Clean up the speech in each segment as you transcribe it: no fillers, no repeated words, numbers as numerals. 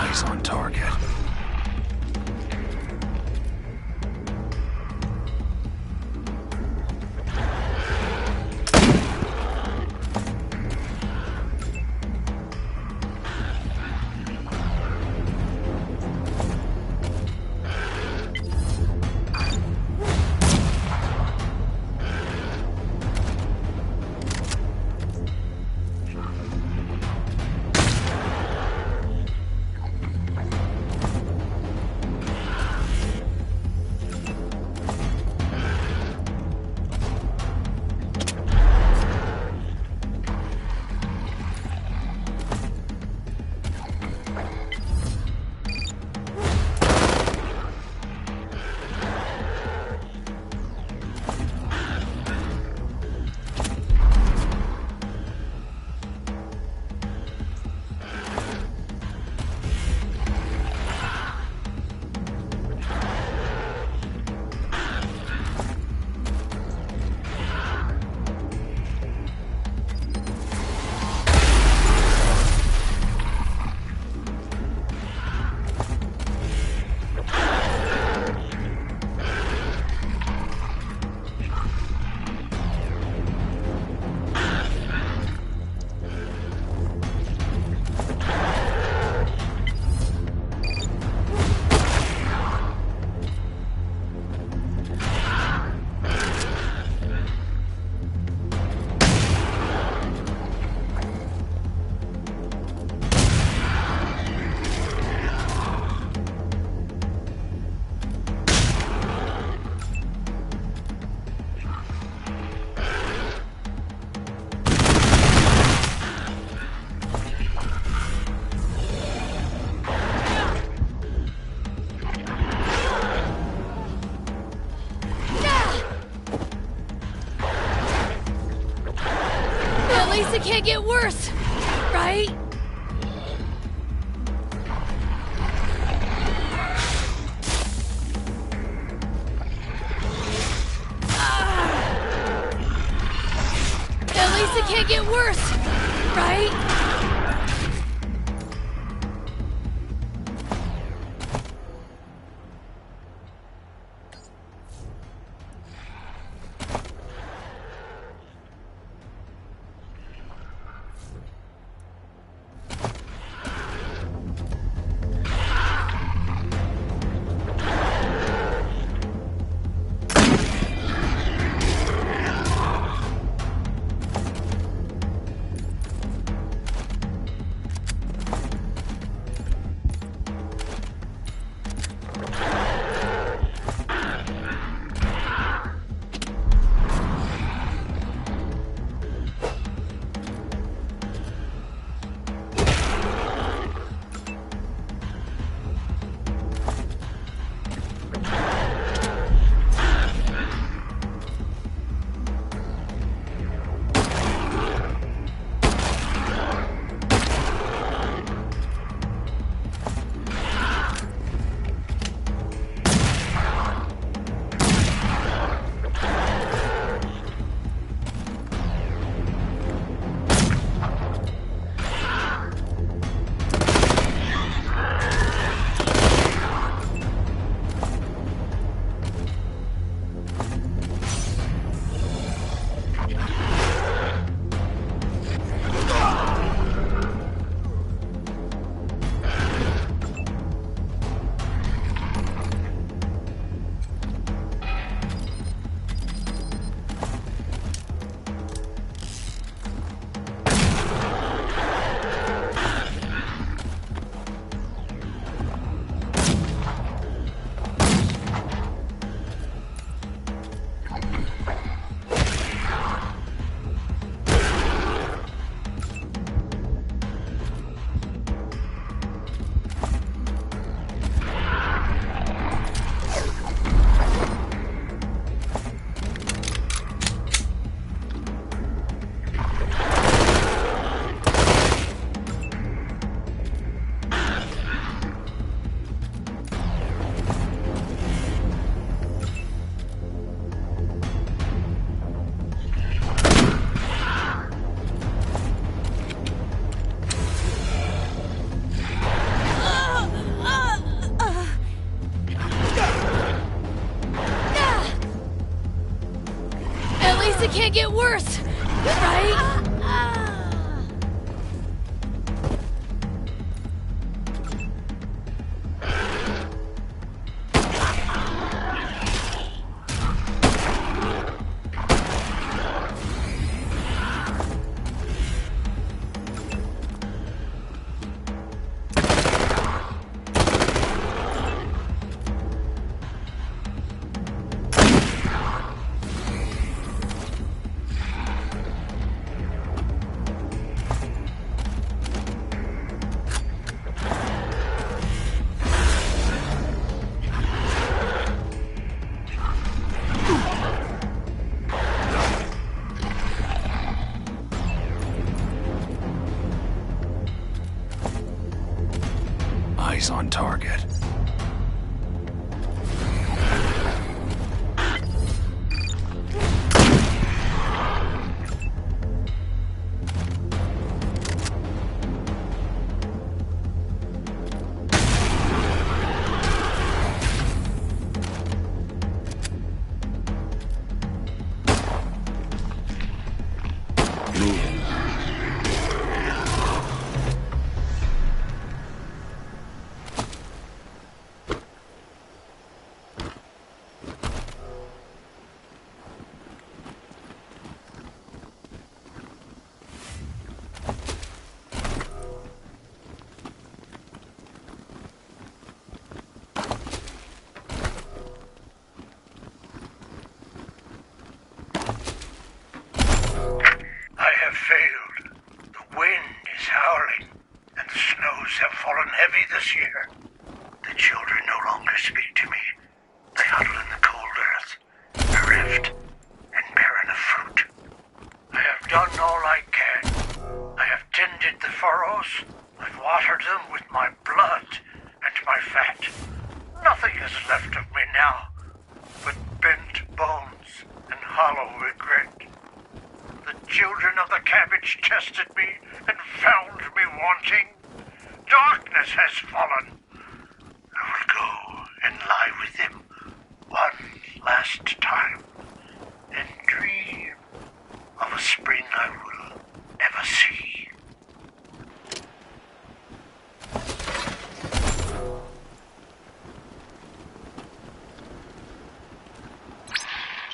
Eyes on target. It can't get worse, right? At least it can't get worse, right? can't get worse, right? Eyes on target. Moving. This year, the children no longer speak to me. They huddle in the cold earth, bereft and barren of fruit. I have done all I can. I have tended the furrows. I've watered them with my blood and my fat. Nothing is left of me now but bent bones and hollow regret. The children of the cabbage tested me and found me wanting. Darkness has fallen. I will go and lie with them one last time and dream of a spring I will never see.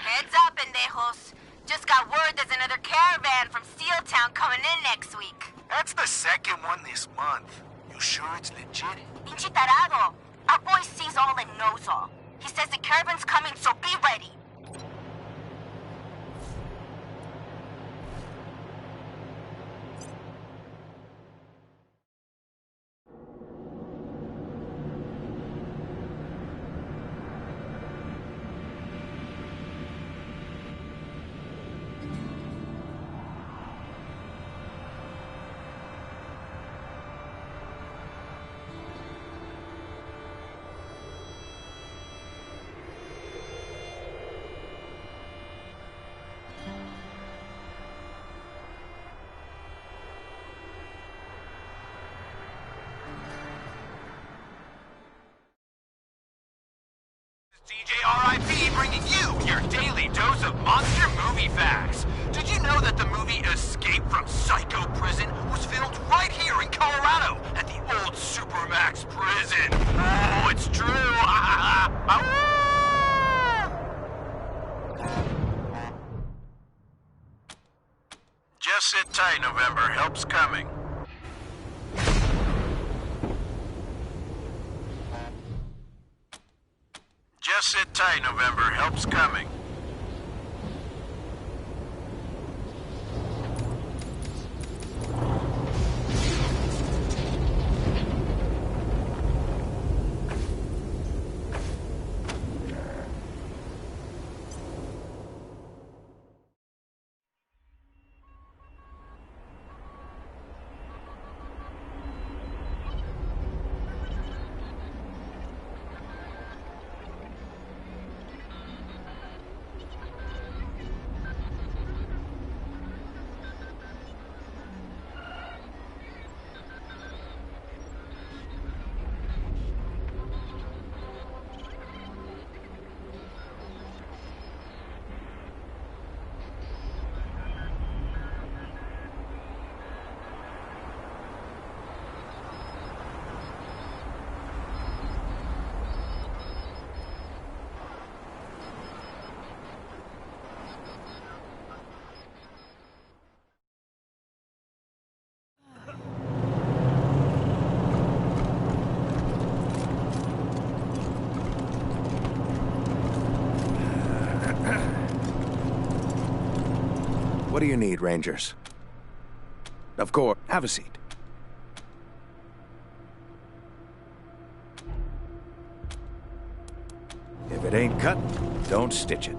Heads up, pendejos. Just got word there's another caravan from Steel Town coming in next week. That's the second one this month. You sure it's legit? Pinche tarado. Our boy sees all and knows all. He says the caravan's coming, so be ready. DJRIP bringing you your daily dose of monster movie facts. Did you know that the movie Escape from Psycho Prison was filmed right here in Colorado at the old Supermax prison? Oh, it's true. Just sit tight, November. Help's coming. Just sit tight, November. Help's coming. do you need, Rangers? Of course, have a seat. If it ain't cut, don't stitch it.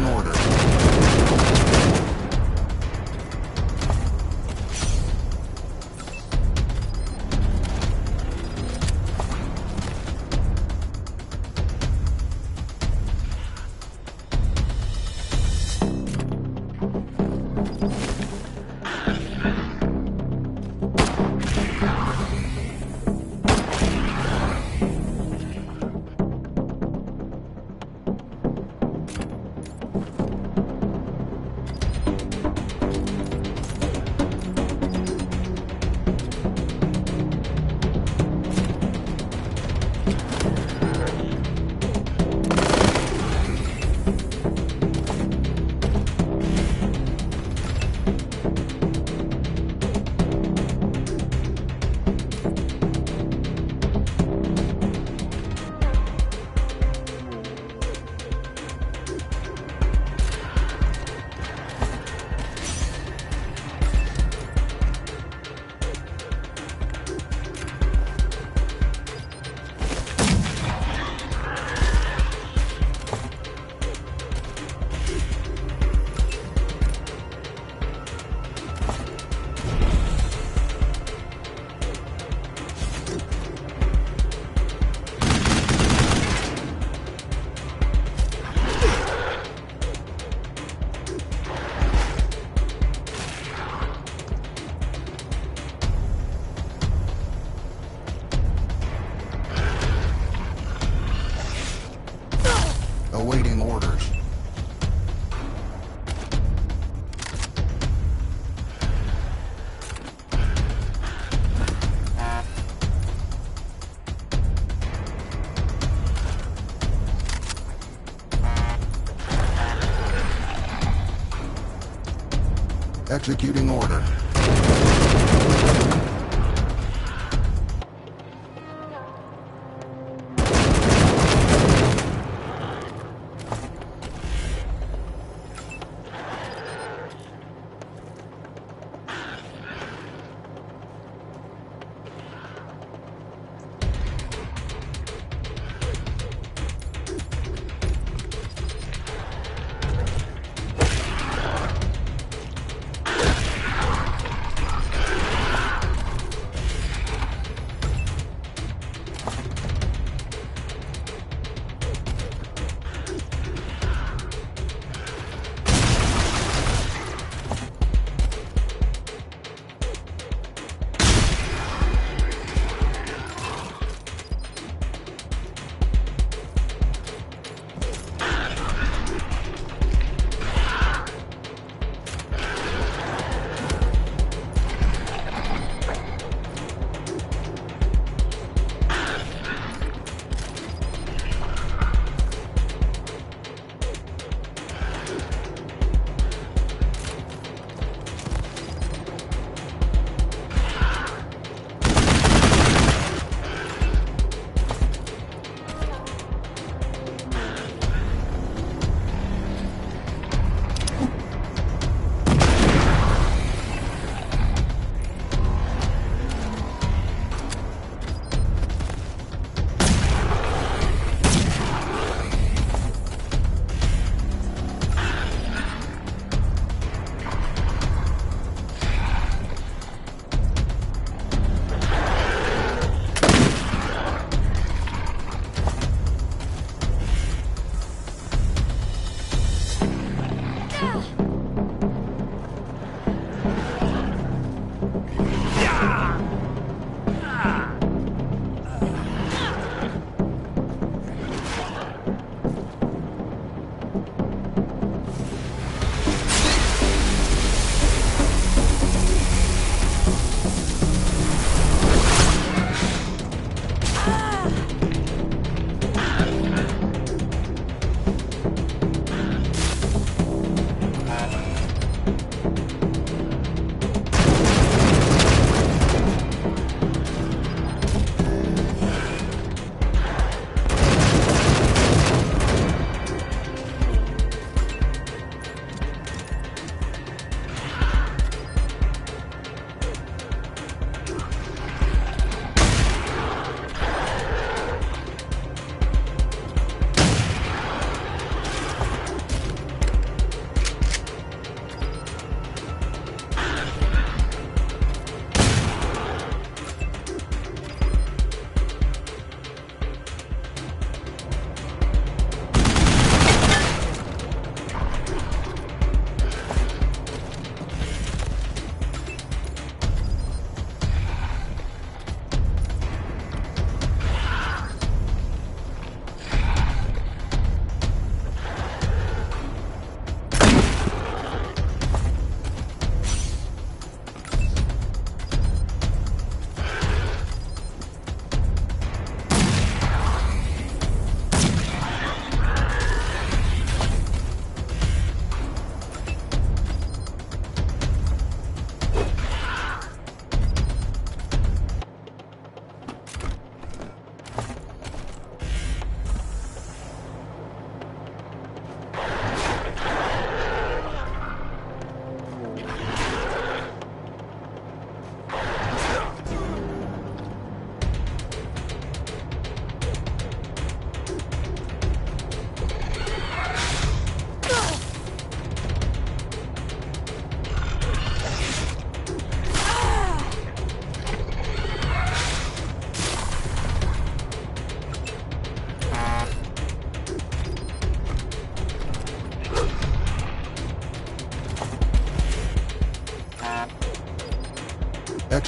order. Awaiting orders. Executing order.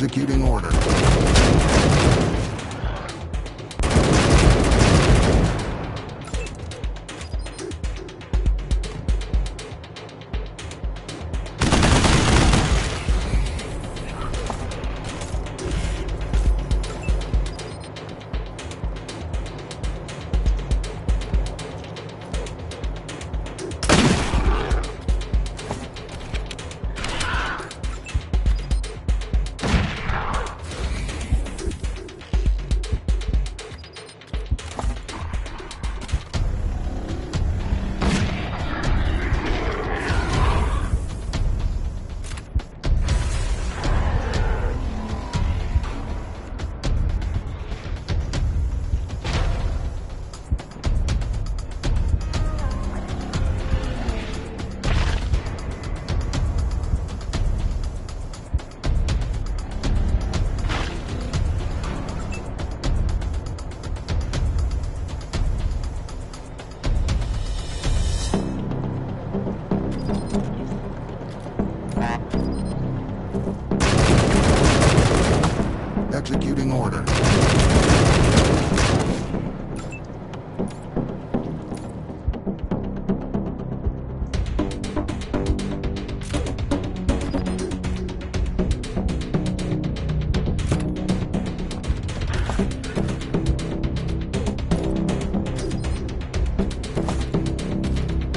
Executing order. Executing order.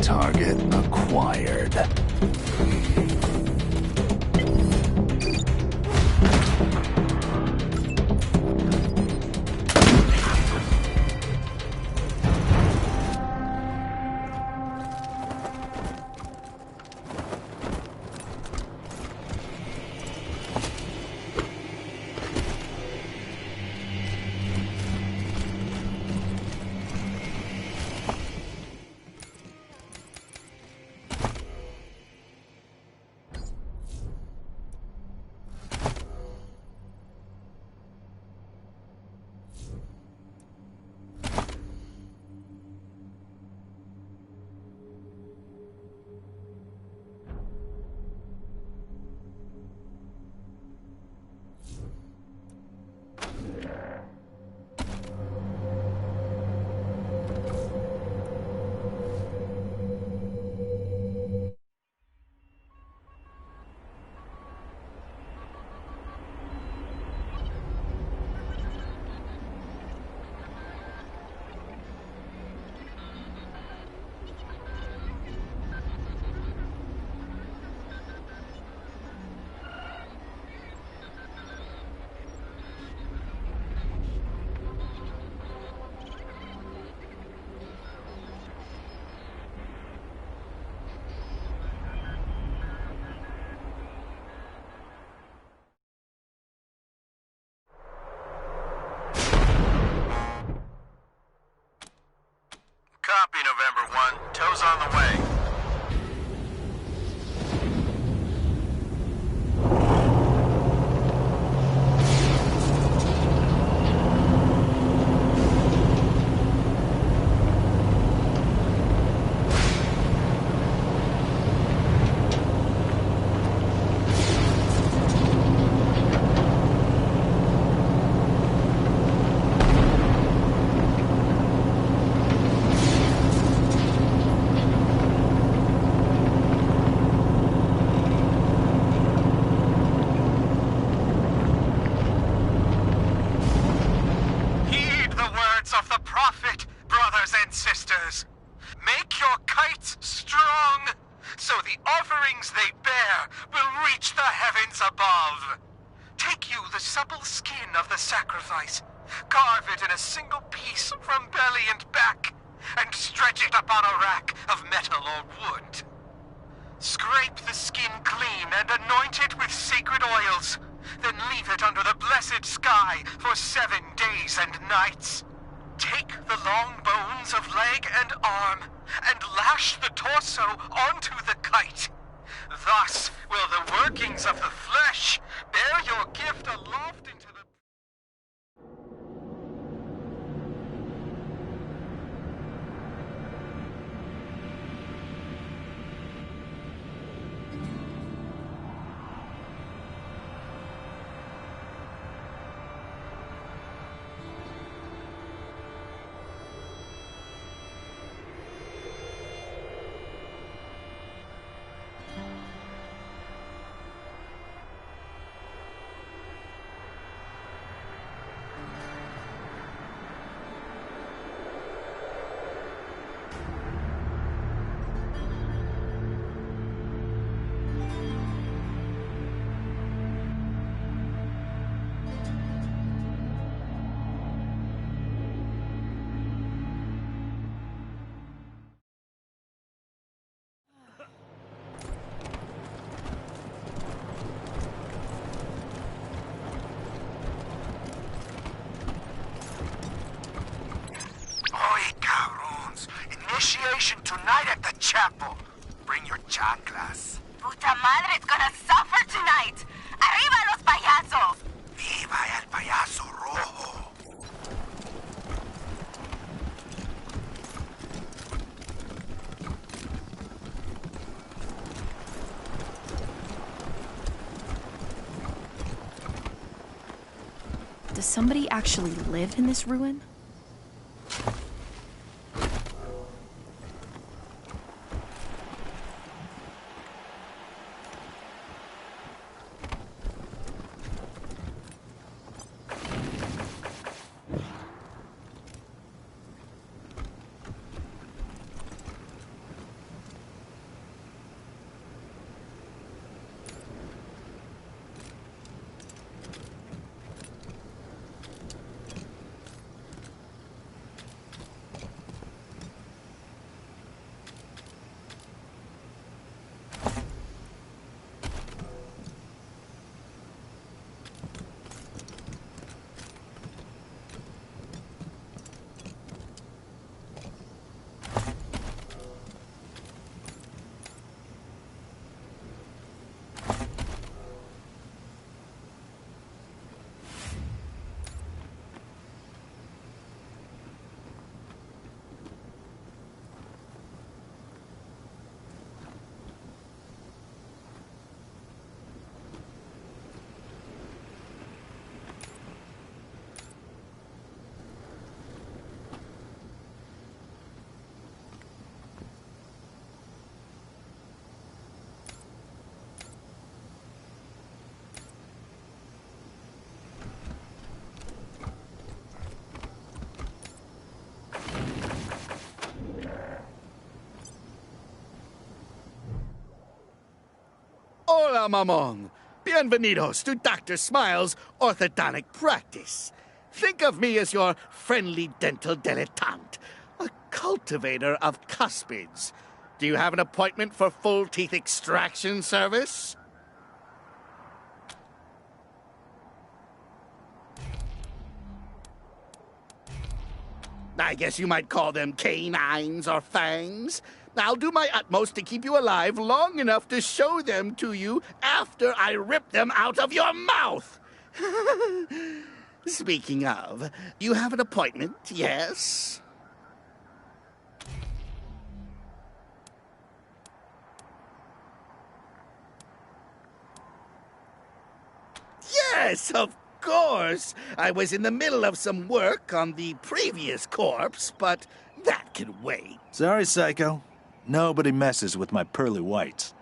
Target acquired. Copy, November 1. Tow's on the way. Of the prophet, brothers and sisters. Make your kites strong, so the offerings they bear will reach the heavens above. Take you the supple skin of the sacrifice, carve it in a single piece from belly and back, and stretch it upon a rack of metal or wood. Scrape the skin clean and anoint it with sacred oils, then leave it under the blessed sky for 7 days and nights. Take the long bones of leg and arm, and lash the torso onto the kite. Thus will the workings of the flesh bear your gift aloft into the... tonight at the chapel. Bring your chanclas. Puta madre's gonna suffer tonight! Arriba los payasos! Viva el payaso rojo. Does somebody actually live in this ruin? Hola, mamón. Bienvenidos to Dr. Smile's orthodontic practice. Think of me as your friendly dental dilettante, a cultivator of cuspids. Do you have an appointment for full teeth extraction service? I guess you might call them canines or fangs. I'll do my utmost to keep you alive long enough to show them to you after I rip them out of your mouth. Speaking of, you have an appointment, yes? Yes, of course. I was in the middle of some work on the previous corpse, but that can wait. Sorry, Psycho. Nobody messes with my pearly whites.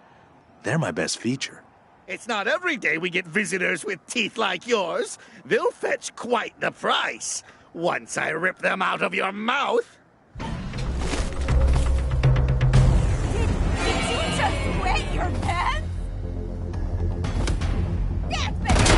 They're my best feature. It's not every day we get visitors with teeth like yours. They'll fetch quite the price. Once I rip them out of your mouth. Did you just wet your pants? That's better!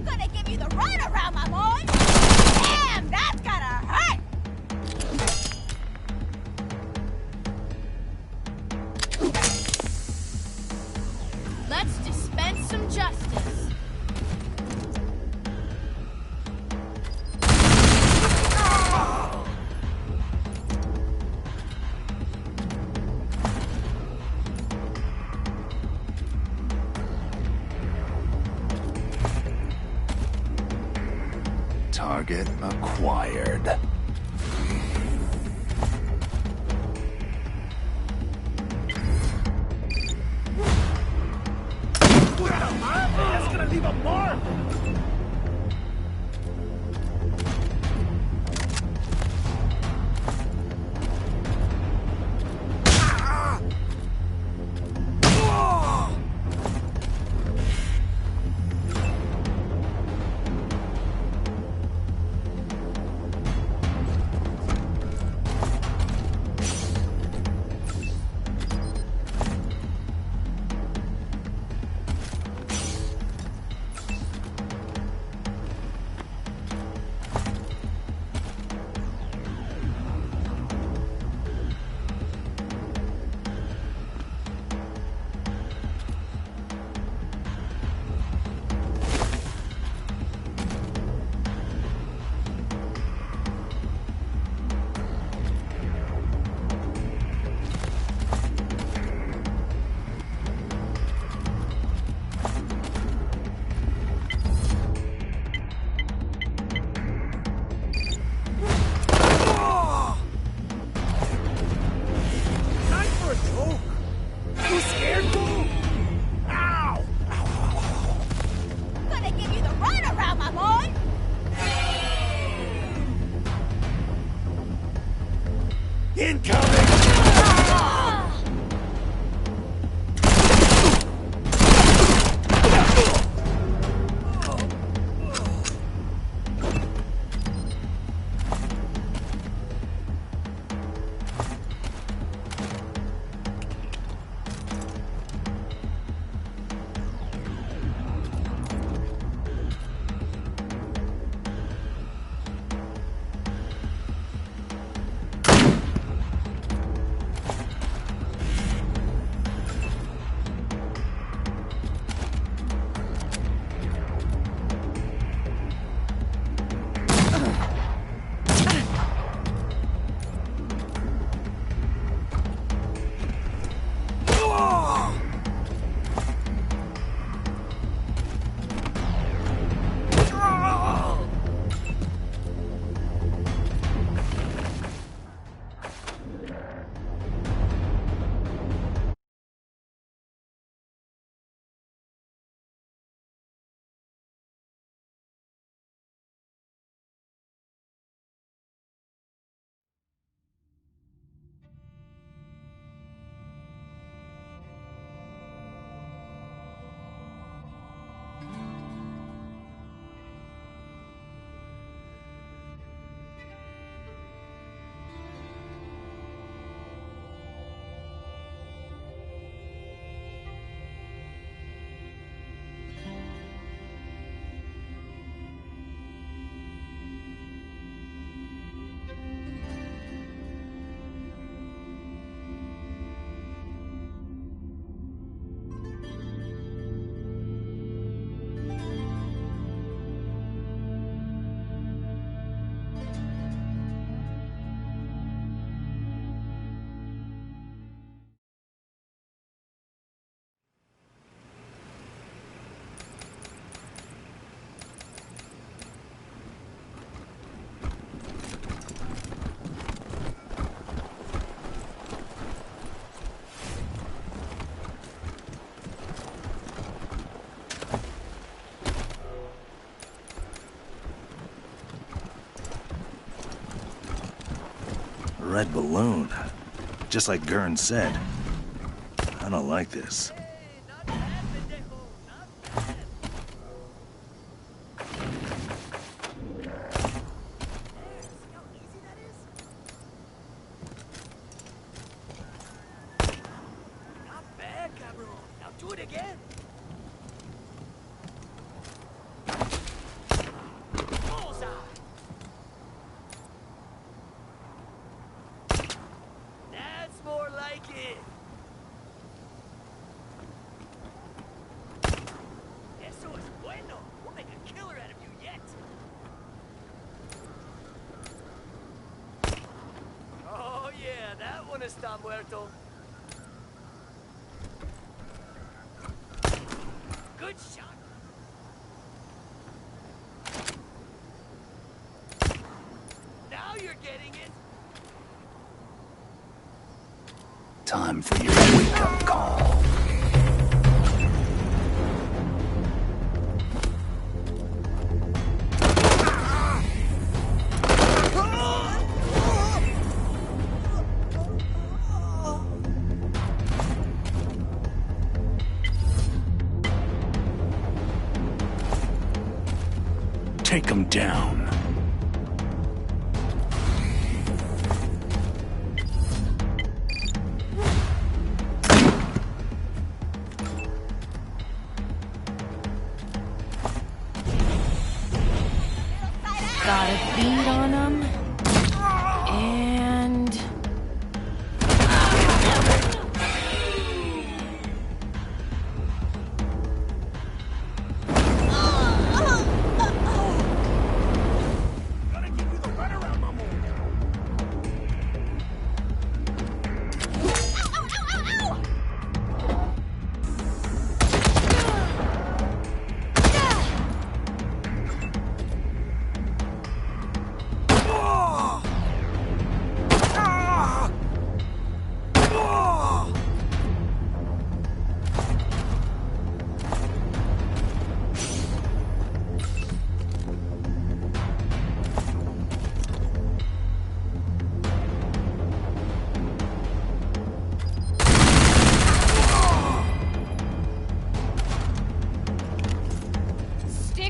Gonna give you the runaround, my boy! Damn, that's gotta hurt! Let's dispense some justice. Target acquired. That's gonna leave a mark! Red balloon. Just like Gurn said. I don't like this. Está muerto. Good shot. Now you're getting it. Time for your wake-up call. Take him down. Got a beat on him. And...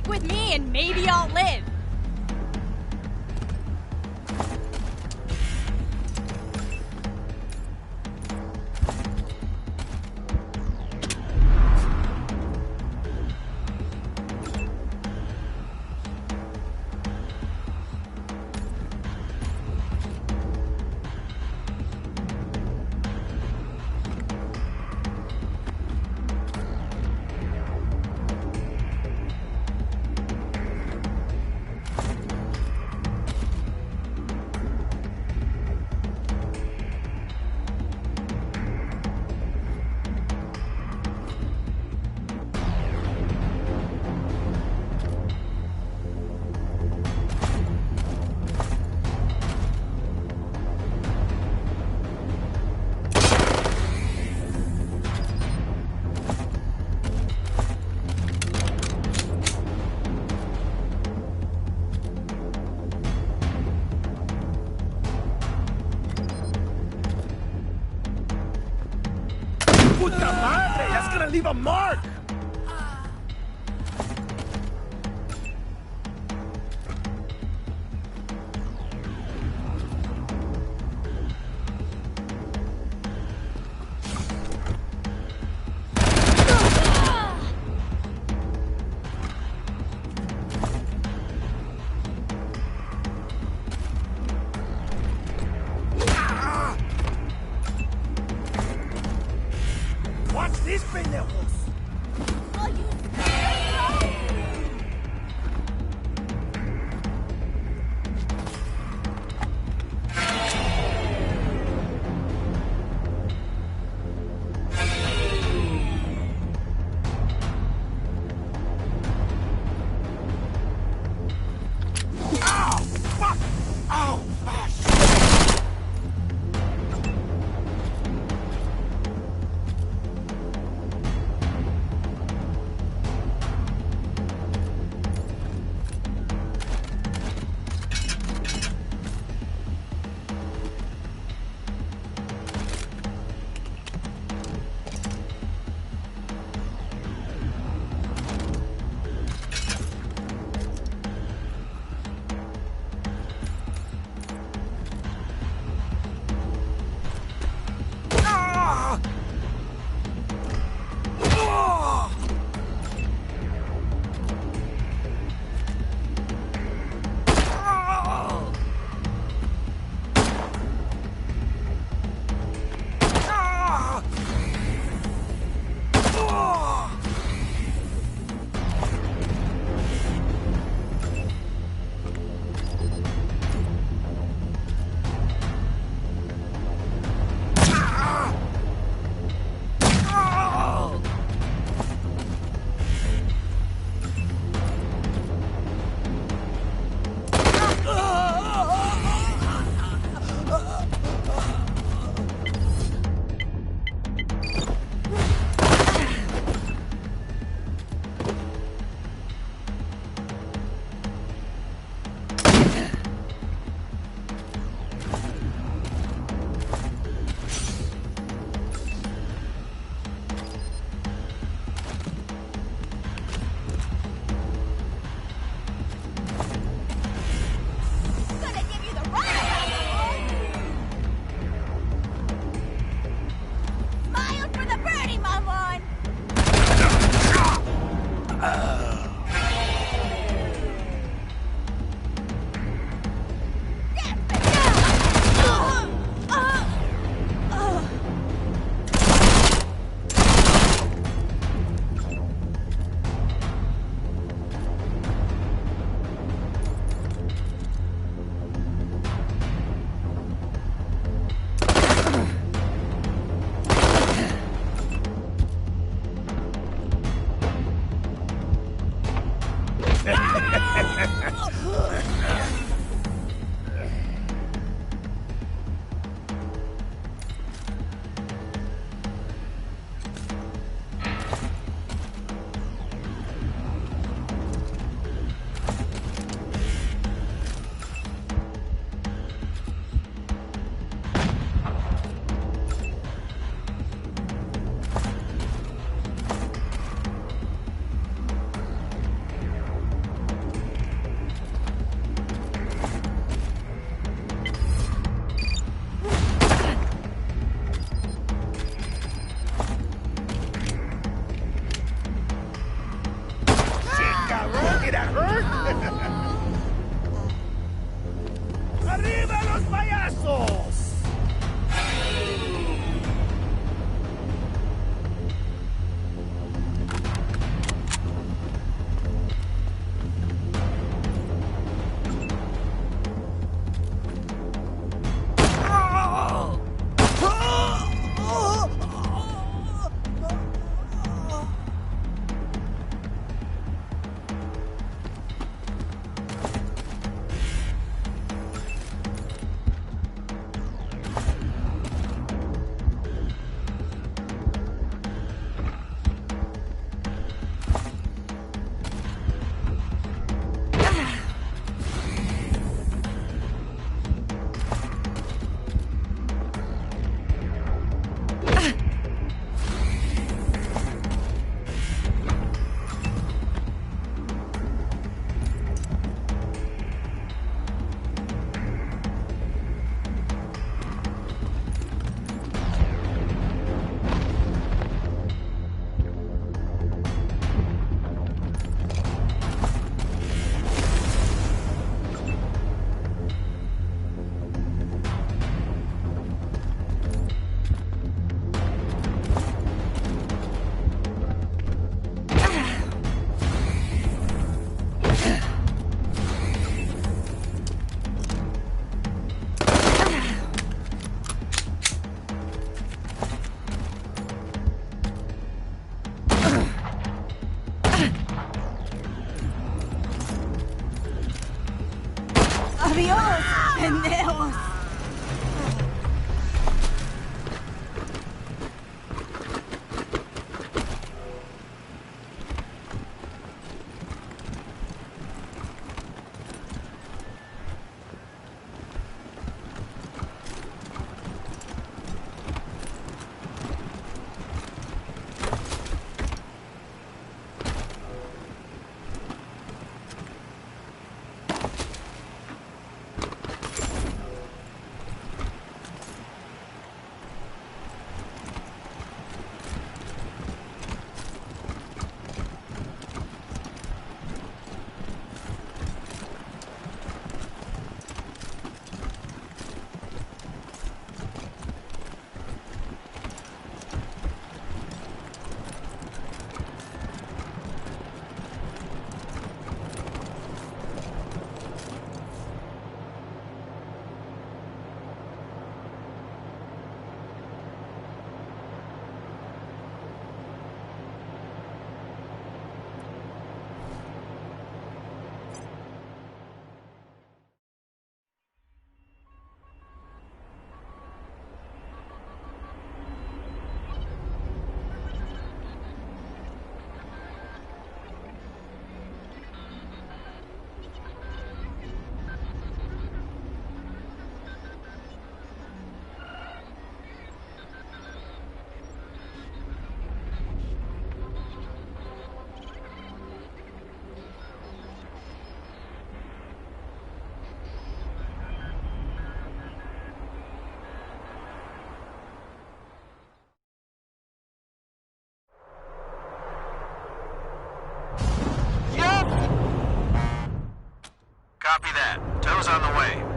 Stick with me and maybe I'll live. Puta madre, that's gonna leave a mark! Watch these pendejos! Adiós, pendejos. Copy that. Tow's on the way.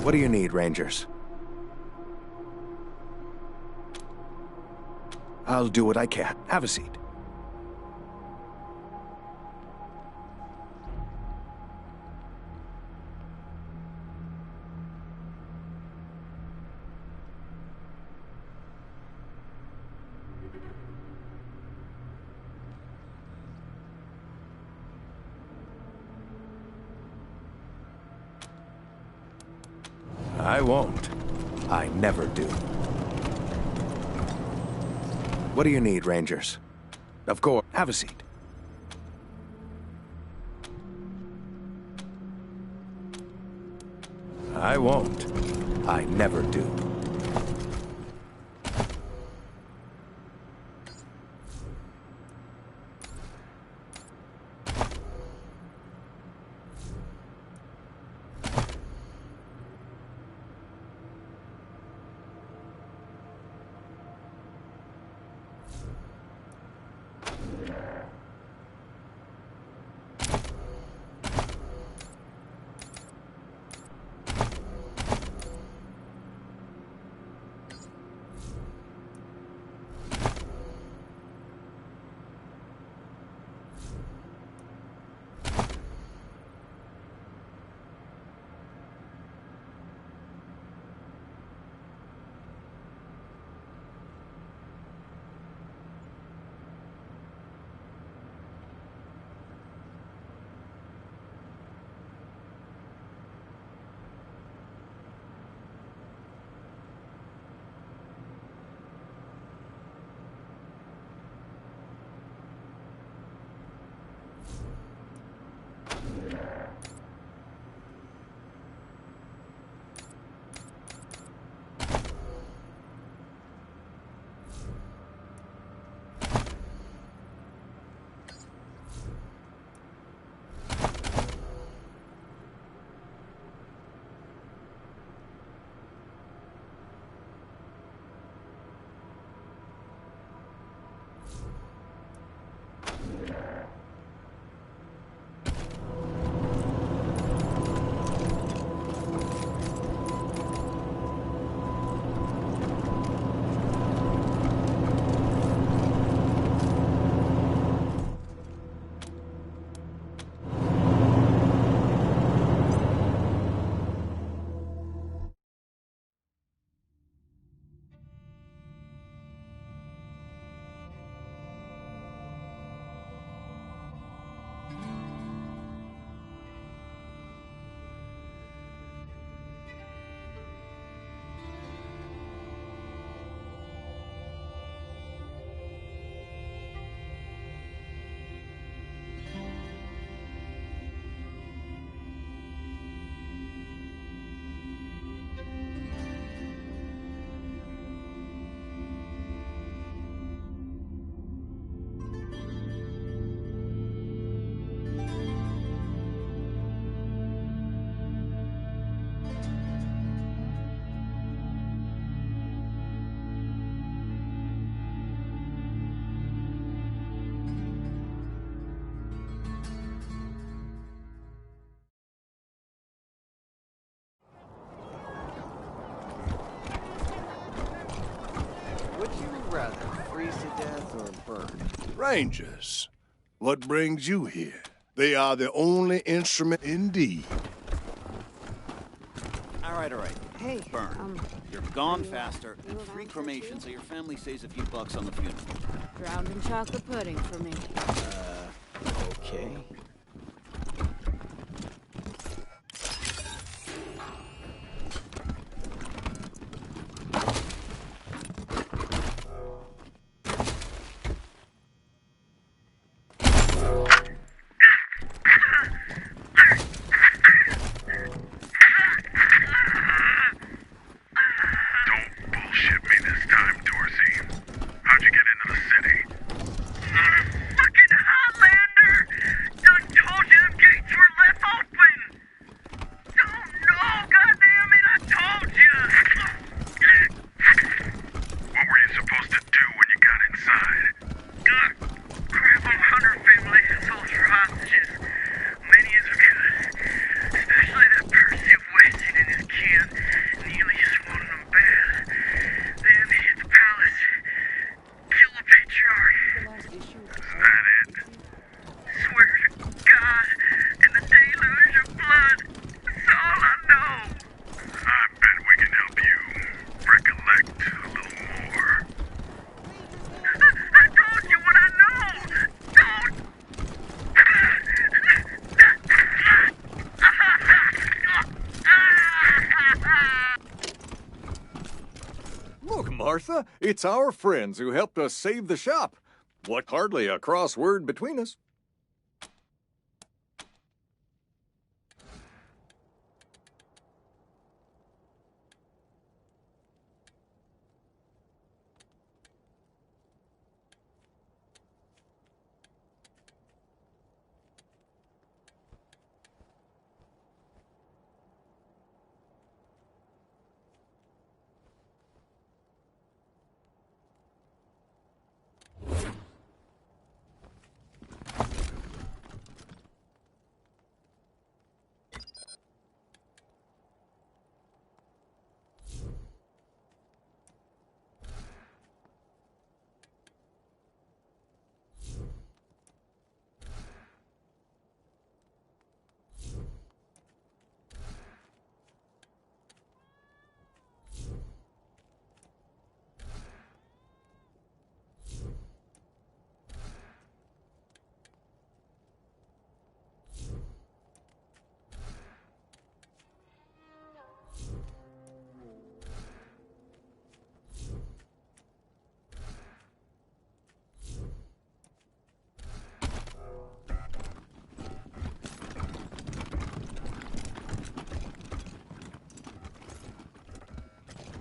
What do you need, Rangers? I'll do what I can. Have a seat. I won't. I never do. What do you need, Rangers? Of course. Have a seat. I won't. I never do. rather, freeze to death or burn? Rangers, what brings you here? They are the only instrument indeed. All right. Hey, Burn. You're gone faster. 3 cremations so your family saves a few bucks on the funeral. Drowned in chocolate pudding for me. Okay. Martha, it's our friends who helped us save the shop. What, hardly a crossword between us.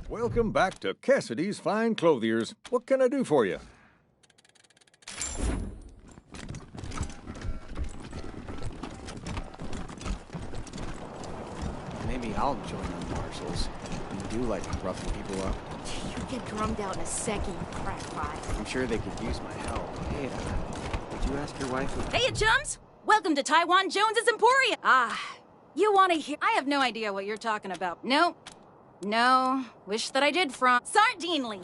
Welcome back to Cassidy's Fine Clothiers. What can I do for you? Maybe I'll join the marshals. You do like roughing people up. You get drummed out in a second, you crackpot. I'm sure they could use my help. Hey, did you ask your wife? Hey, chums! Welcome to Taiwan Jones's Emporium! You want to hear? I have no idea what you're talking about. No. Wish that I did from Sardine Lee.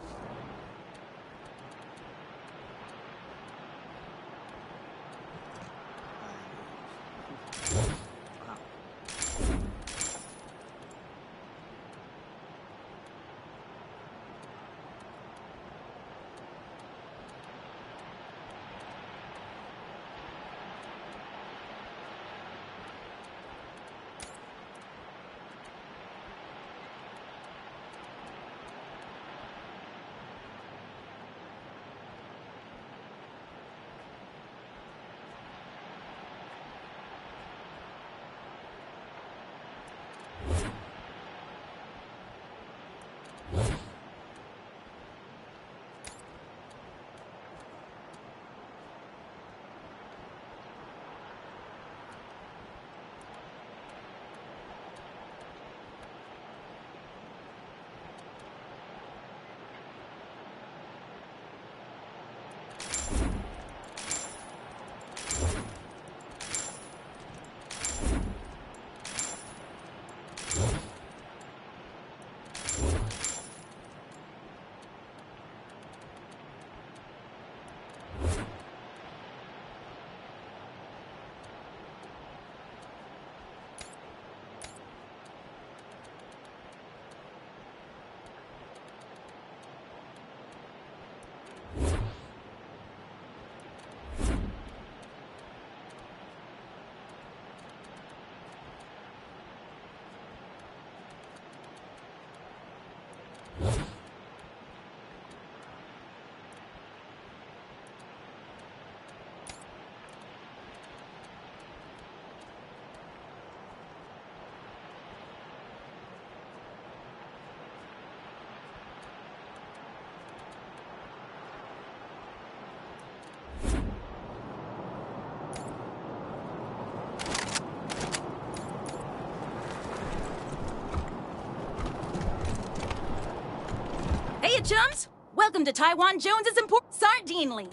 Hey, chums! Welcome to Taiwan Jones's Sardine Lean.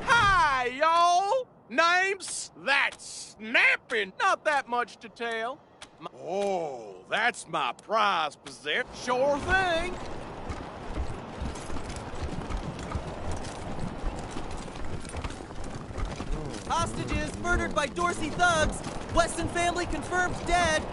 Hi, y'all! Names? That's snapping. Not that much to tell. Oh, that's my prize possession. Sure thing. Hostages murdered by Dorsey thugs. Weston family confirmed dead.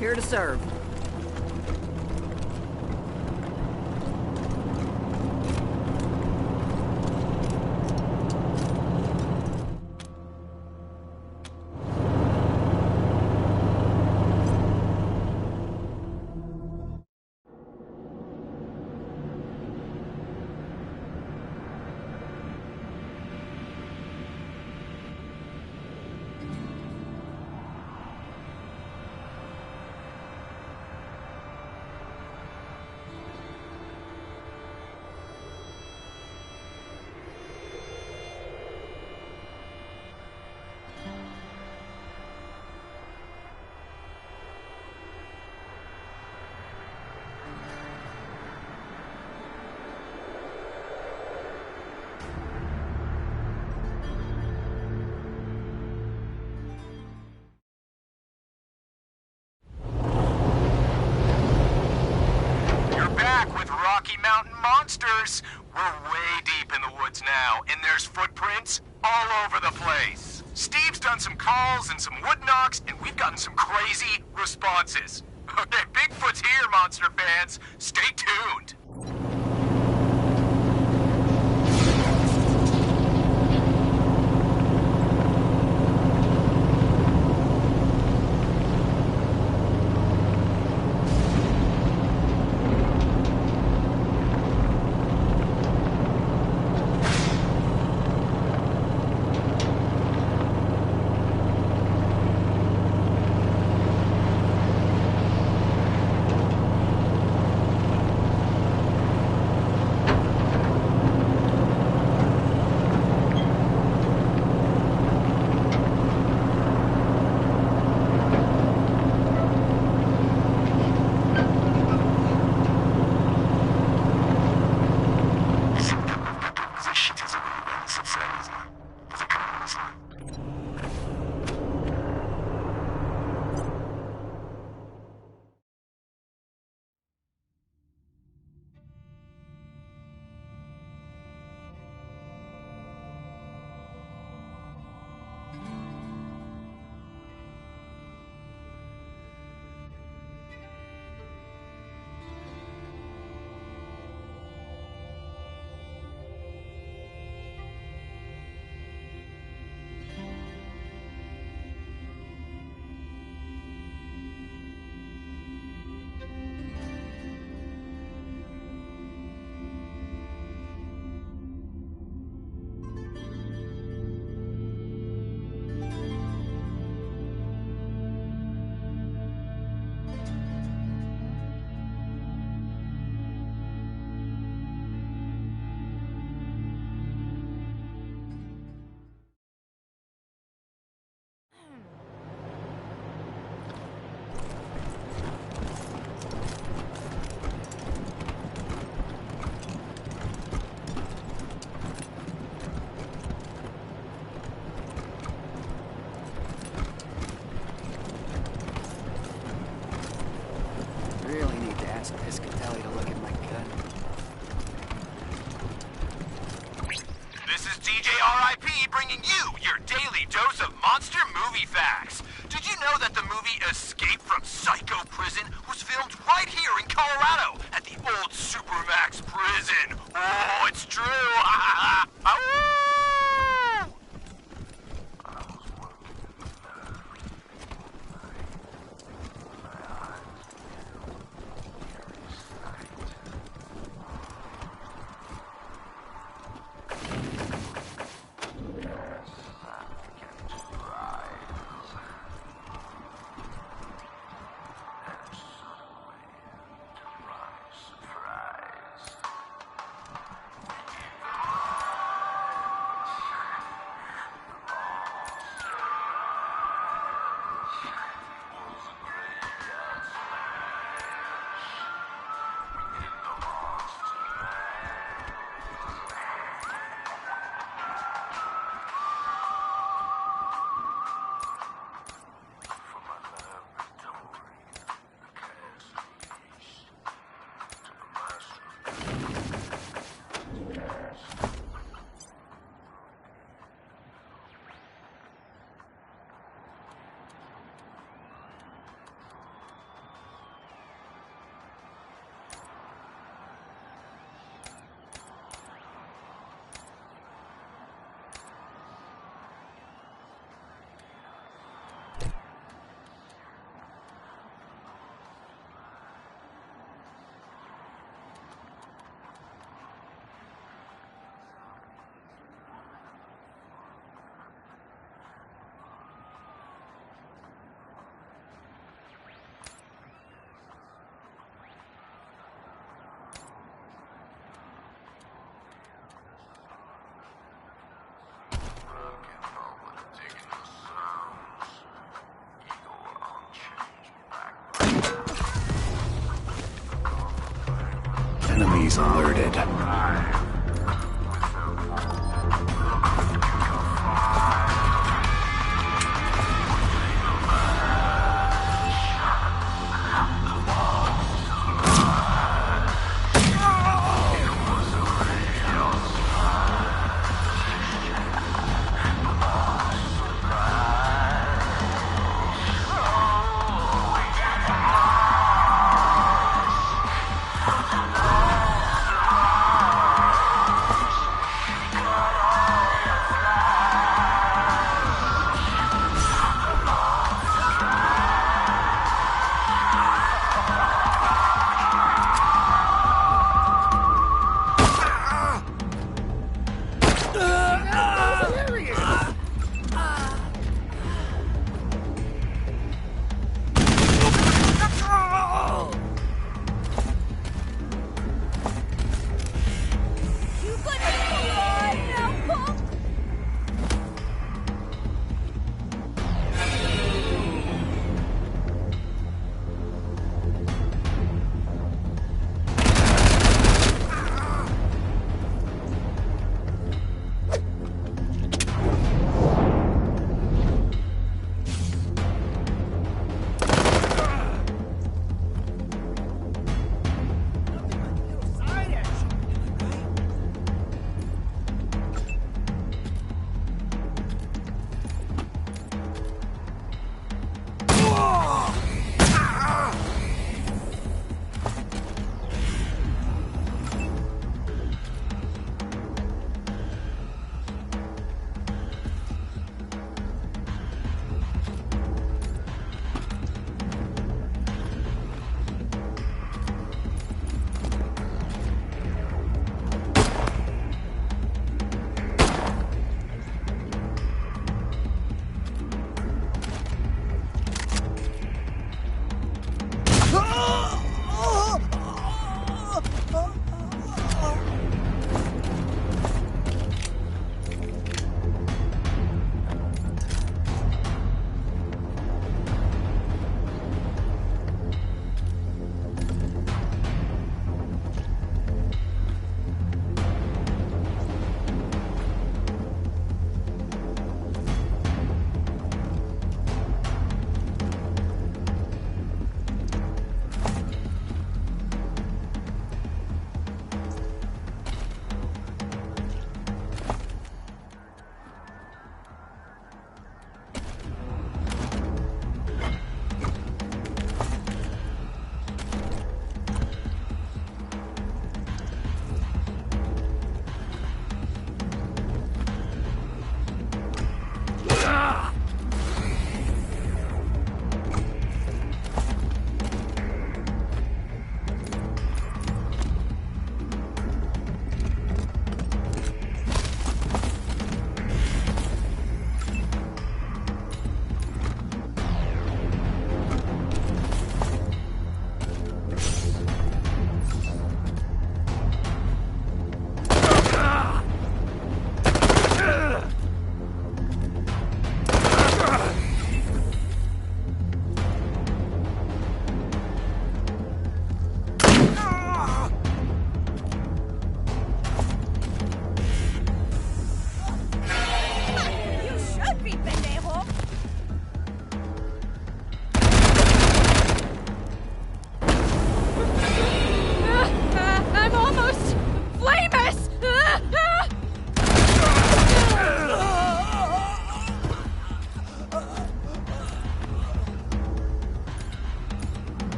Here to serve. Rocky Mountain monsters. We're way deep in the woods now, and there's footprints all over the place. Steve's done some calls and some wood knocks, and we've gotten some crazy responses. Okay, Bigfoot's here, monster fans. Stay tuned. Authorities alerted.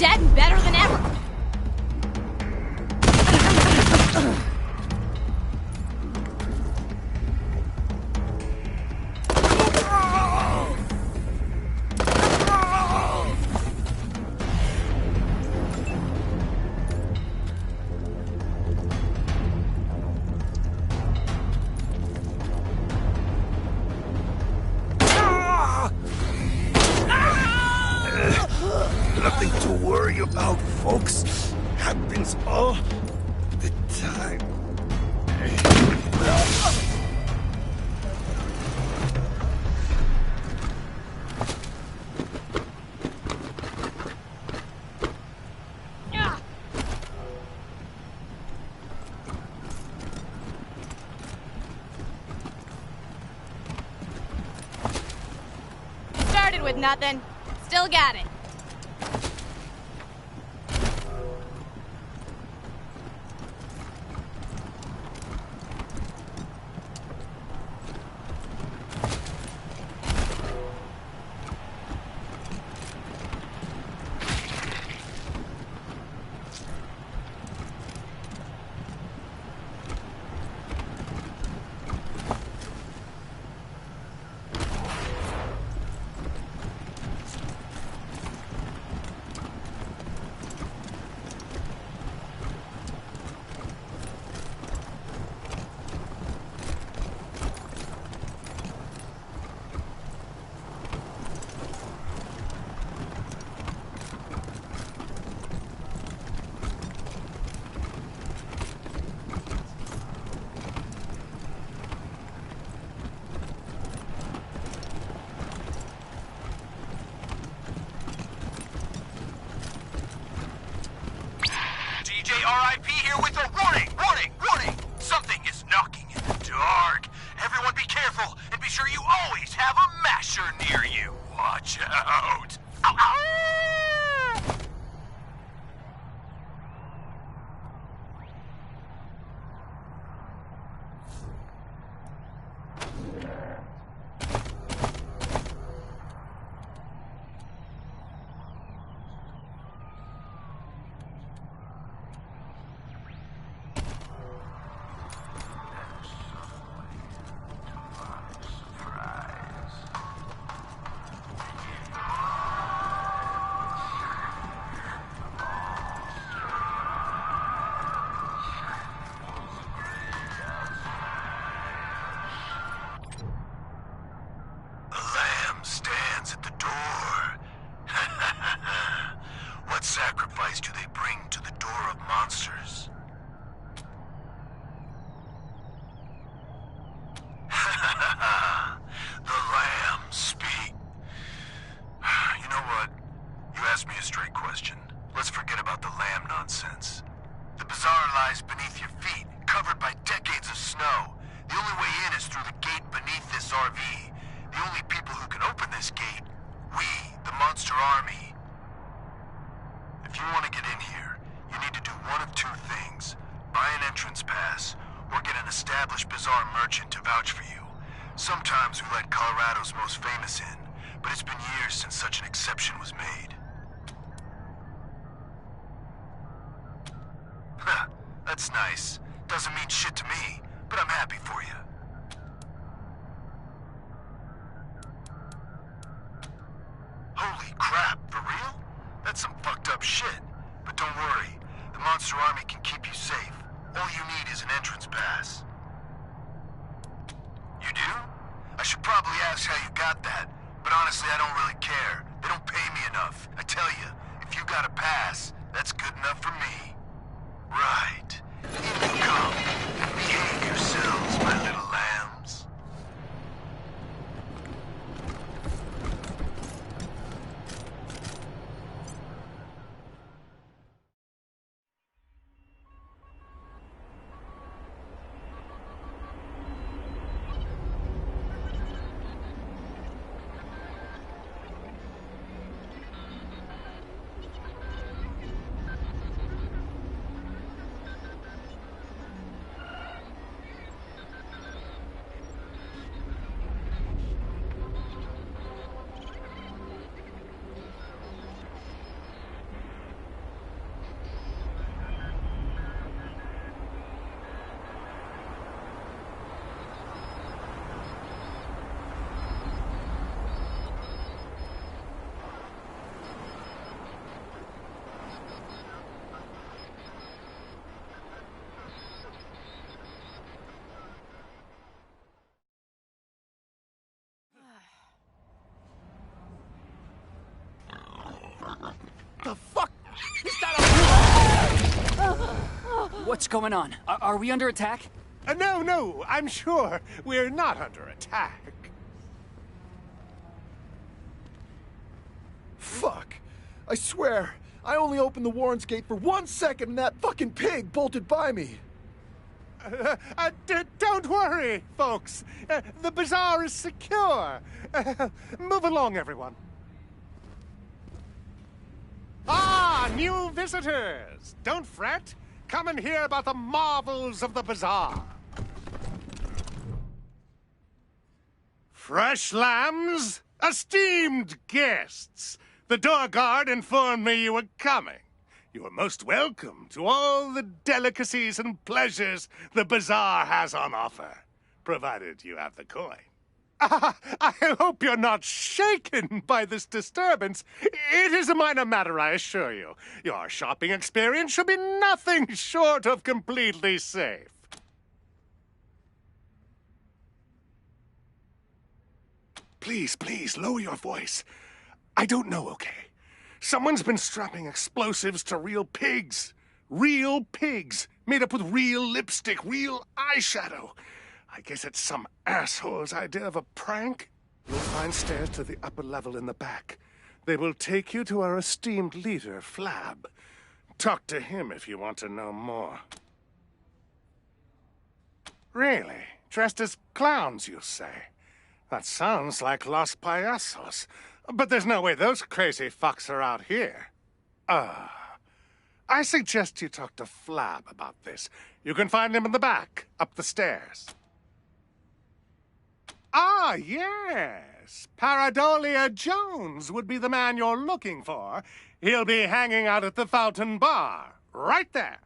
dead and better than ever. Nothing to worry about, folks. Happens all the time. Started with nothing. Still got it. RIP here with a warning, warning, warning! Something is knocking in the dark. Everyone be careful, and be sure you always have a masher near you. Watch out. Ow, ow. Sacrifice do they bring to the door of monsters? The lamb speak. You know what? You asked me a straight question. Let's forget about the lamb nonsense. The bazaar lies beneath your feet, covered by decades of snow. The only way in is through the gate beneath this RV. The only people who can open this gate, we, the monster army. If you want to get in here, you need to do one of two things. Buy an entrance pass, or get an established bazaar merchant to vouch for you. Sometimes we let Colorado's most famous in, but it's been years since such an exception was made. Huh, that's nice. Doesn't mean shit to me, but I'm happy for you. Holy crap, for real? That's some fucked up shit. But don't worry, the Monster Army can keep you safe. All you need is an entrance pass. You do? I should probably ask how you got that, but honestly I don't really care. They don't pay me enough. I tell you, if you got a pass, that's good enough for me. Right. In you come. Behave yourselves, my little lambs. What's going on? Are we under attack? No, I'm sure we're not under attack. Fuck. I swear, I only opened the Warren's gate for 1 second and that fucking pig bolted by me. Don't worry, folks. The bazaar is secure. Move along, everyone. Ah, new visitors. Don't fret. Come and hear about the marvels of the bazaar. Fresh lambs, esteemed guests. The door guard informed me you were coming. You are most welcome to all the delicacies and pleasures the bazaar has on offer, provided you have the coin. I hope you're not shaken by this disturbance. It is a minor matter, I assure you. Your shopping experience should be nothing short of completely safe. Please, lower your voice. I don't know, okay? Someone's been strapping explosives to real pigs. Real pigs, made up with real lipstick, real eyeshadow. I guess it's some asshole's idea of a prank. You'll find stairs to the upper level in the back. They will take you to our esteemed leader, Flab. Talk to him if you want to know more. Really? Dressed as clowns, you say? That sounds like Los Payasos. But there's no way those crazy fucks are out here. I suggest you talk to Flab about this. You can find him in the back, up the stairs. Ah, yes. Paradolia Jones would be the man you're looking for. He'll be hanging out at the Fountain Bar, right there.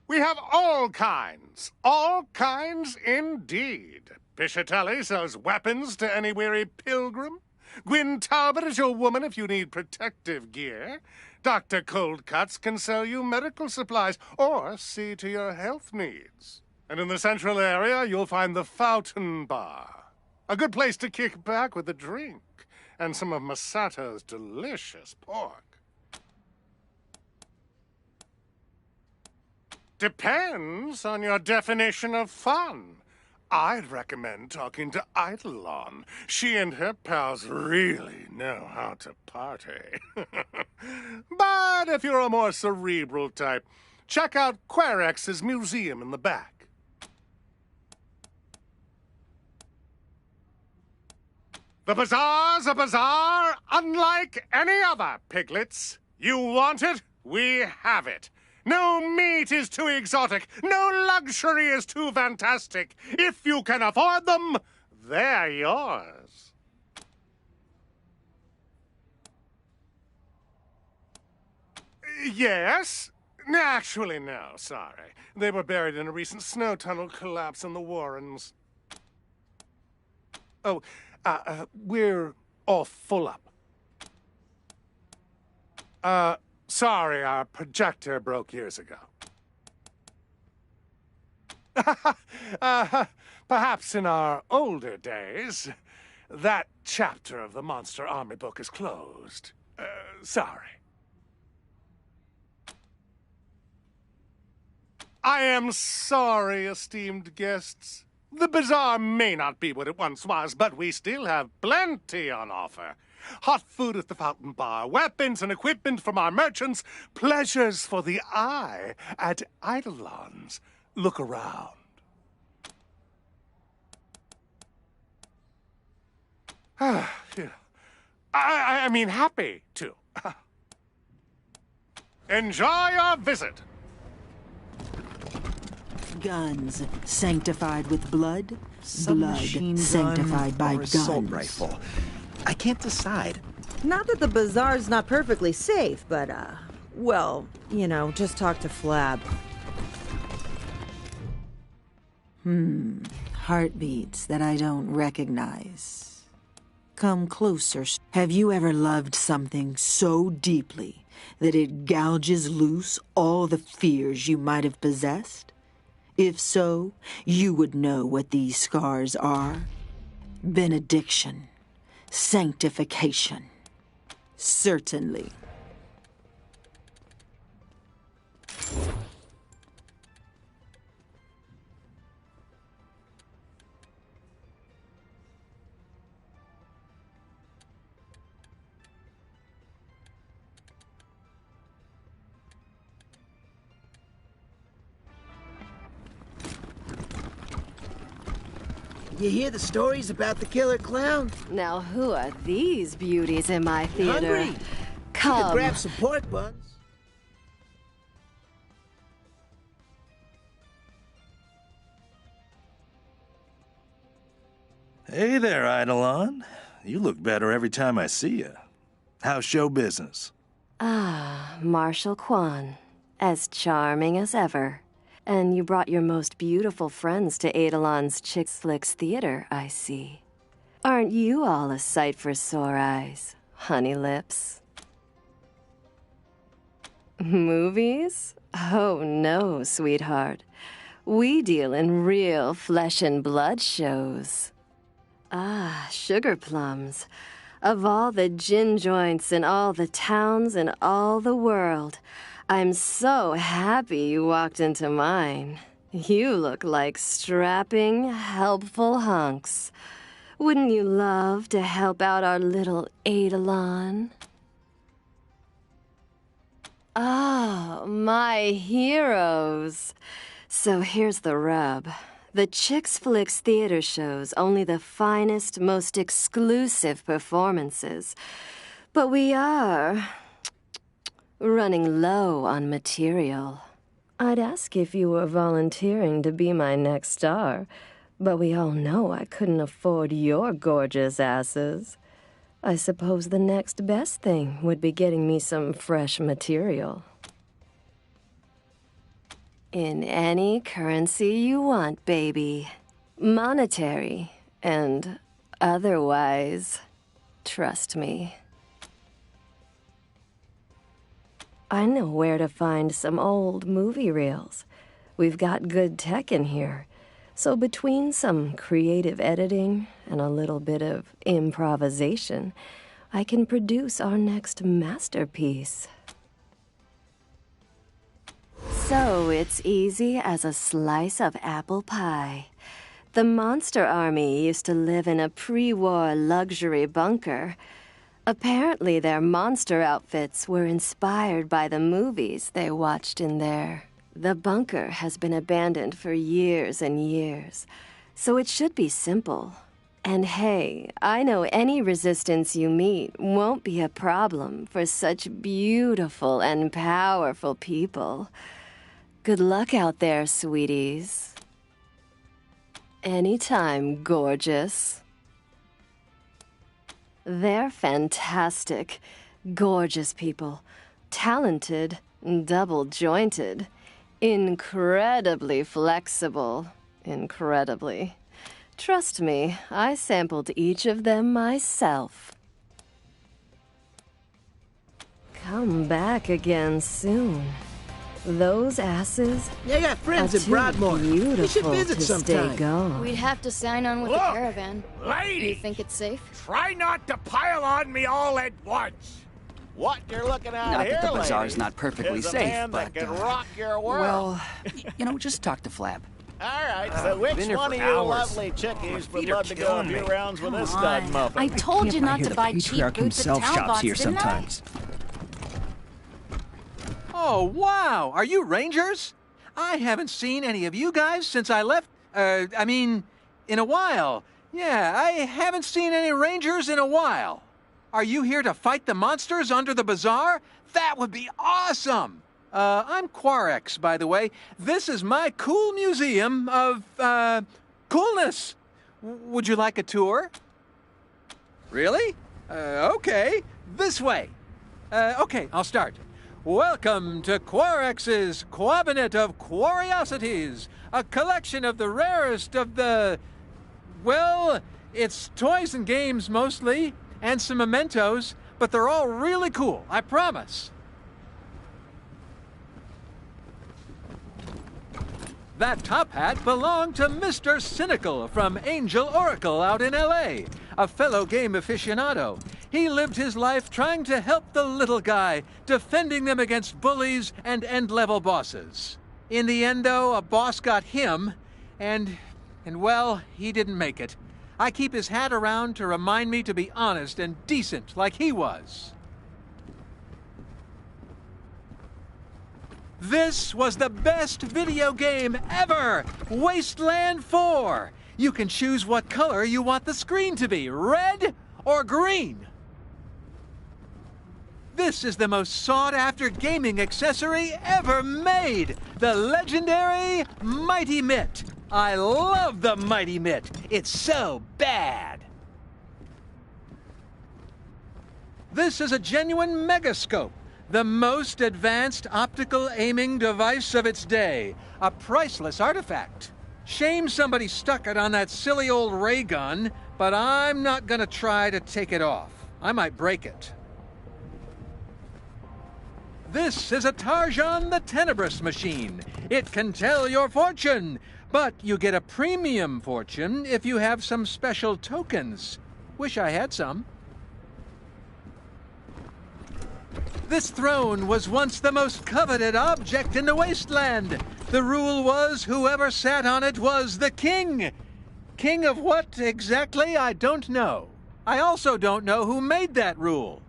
We have all kinds indeed. Piscitelli sells weapons to any weary pilgrim. Gwyn Talbot is your woman if you need protective gear. Dr. Coldcuts can sell you medical supplies or see to your health needs. And in the central area, you'll find the Fountain Bar. A good place to kick back with a drink and some of Masato's delicious pork. Depends on your definition of fun. I'd recommend talking to Eidolon. She and her pals really know how to party. But if you're a more cerebral type, check out Querex's museum in the back. The bazaar's a bazaar unlike any other, piglets. You want it? We have it. No meat is too exotic. No luxury is too fantastic. If you can afford them, they're yours. Yes? Actually, no, sorry. They were buried in a recent snow tunnel collapse in the Warrens. Oh, we're all full up. Sorry, our projector broke years ago. Perhaps in our older days, that chapter of the Monster Army book is closed. Sorry. I am sorry, esteemed guests. The bazaar may not be what it once was, but we still have plenty on offer. Hot food at the Fountain Bar, weapons and equipment from our merchants, pleasures for the eye at Eidolon's. Look around. I mean, happy to. Enjoy your visit. Guns sanctified with blood, Submachine blood sanctified by or guns. assault rifle. I can't decide. Not that the bazaar's not perfectly safe, but, well, you know, just talk to Flab. Heartbeats that I don't recognize. Come closer. Have you ever loved something so deeply that it gouges loose all the fears you might have possessed? If so, you would know what these scars are. Benediction. Sanctification. Certainly. You hear the stories about the killer clown? Now who are these beauties in my theater? Hungry? Come. You could grab some pork buns. Hey there, Eidolon. You look better every time I see you. How's show business? Ah, Marshal Kwan. As charming as ever. And you brought your most beautiful friends to Eidolon's Chick Flicks Theater, I see. Aren't you all a sight for sore eyes, honey lips? Movies? Oh no, sweetheart. We deal in real flesh and blood shows. Ah, sugar plums. Of all the gin joints in all the towns in all the world, I'm so happy you walked into mine. You look like strapping, helpful hunks. Wouldn't you love to help out our little Eidolon? Oh, my heroes. So here's the rub. The Chick Flicks theater shows only the finest, most exclusive performances. But we are running low on material. I'd ask if you were volunteering to be my next star, but we all know I couldn't afford your gorgeous asses. I suppose the next best thing would be getting me some fresh material. In any currency you want, baby. Monetary and otherwise. Trust me. I know where to find some old movie reels. We've got good tech in here. So between some creative editing and a little bit of improvisation, I can produce our next masterpiece. So it's easy as a slice of apple pie. The Monster Army used to live in a pre-war luxury bunker. Apparently their monster outfits were inspired by the movies they watched in there. The bunker has been abandoned for years and years, so it should be simple. And hey, I know any resistance you meet won't be a problem for such beautiful and powerful people. Good luck out there, sweeties. Anytime, gorgeous. They're fantastic, gorgeous people. Talented, double-jointed, incredibly flexible. Incredibly. Trust me, I sampled each of them myself. Come back again soon. Those asses I got friends are in Broadmoor. beautiful We should visit to sometime. stay gone. We'd have to sign on with the Look, caravan. lady! Do you think it's safe? Try not to pile on me all at once. What you're looking at Not here, that the bazaar's lady, not perfectly is a safe, man but, that can rock your world. Well, you know, just talk to Flab. All right, so which been here one of for you hours. lovely chickies would feet are love to go a killing few me. rounds with this Come stud on. muffin? I told you not hear to the buy cheap patriarch boots at himself shops Talbots, here didn't I? sometimes. Oh, wow! Are you Rangers? I haven't seen any of you guys since I left. In a while. Yeah, I haven't seen any Rangers in a while. Are you here to fight the monsters under the bazaar? That would be awesome! I'm Quarex, by the way. This is my cool museum of, coolness. Would you like a tour? Really? Okay. This way. Okay, I'll start. Welcome to Quarex's Quabinet of Curiosities, a collection of the rarest of the... Well, it's toys and games mostly, and some mementos, but they're all really cool, I promise. That top hat belonged to Mr. Cynical from Angel Oracle out in L.A., a fellow game aficionado. He lived his life trying to help the little guy, defending them against bullies and end-level bosses. In the end, though, a boss got him, and well, he didn't make it. I keep his hat around to remind me to be honest and decent like he was. This was the best video game ever! Wasteland 4! You can choose what color you want the screen to be, red or green. This is the most sought-after gaming accessory ever made, the legendary Mighty Mitt. I love the Mighty Mitt. It's so bad. This is a genuine megascope, the most advanced optical aiming device of its day, a priceless artifact. Shame somebody stuck it on that silly old ray gun, but I'm not gonna try to take it off. I might break it. This is a Tarjan the Tenebrous machine. It can tell your fortune, but you get a premium fortune if you have some special tokens. Wish I had some. This throne was once the most coveted object in the Wasteland. The rule was whoever sat on it was the king. King of what exactly, I don't know. I also don't know who made that rule.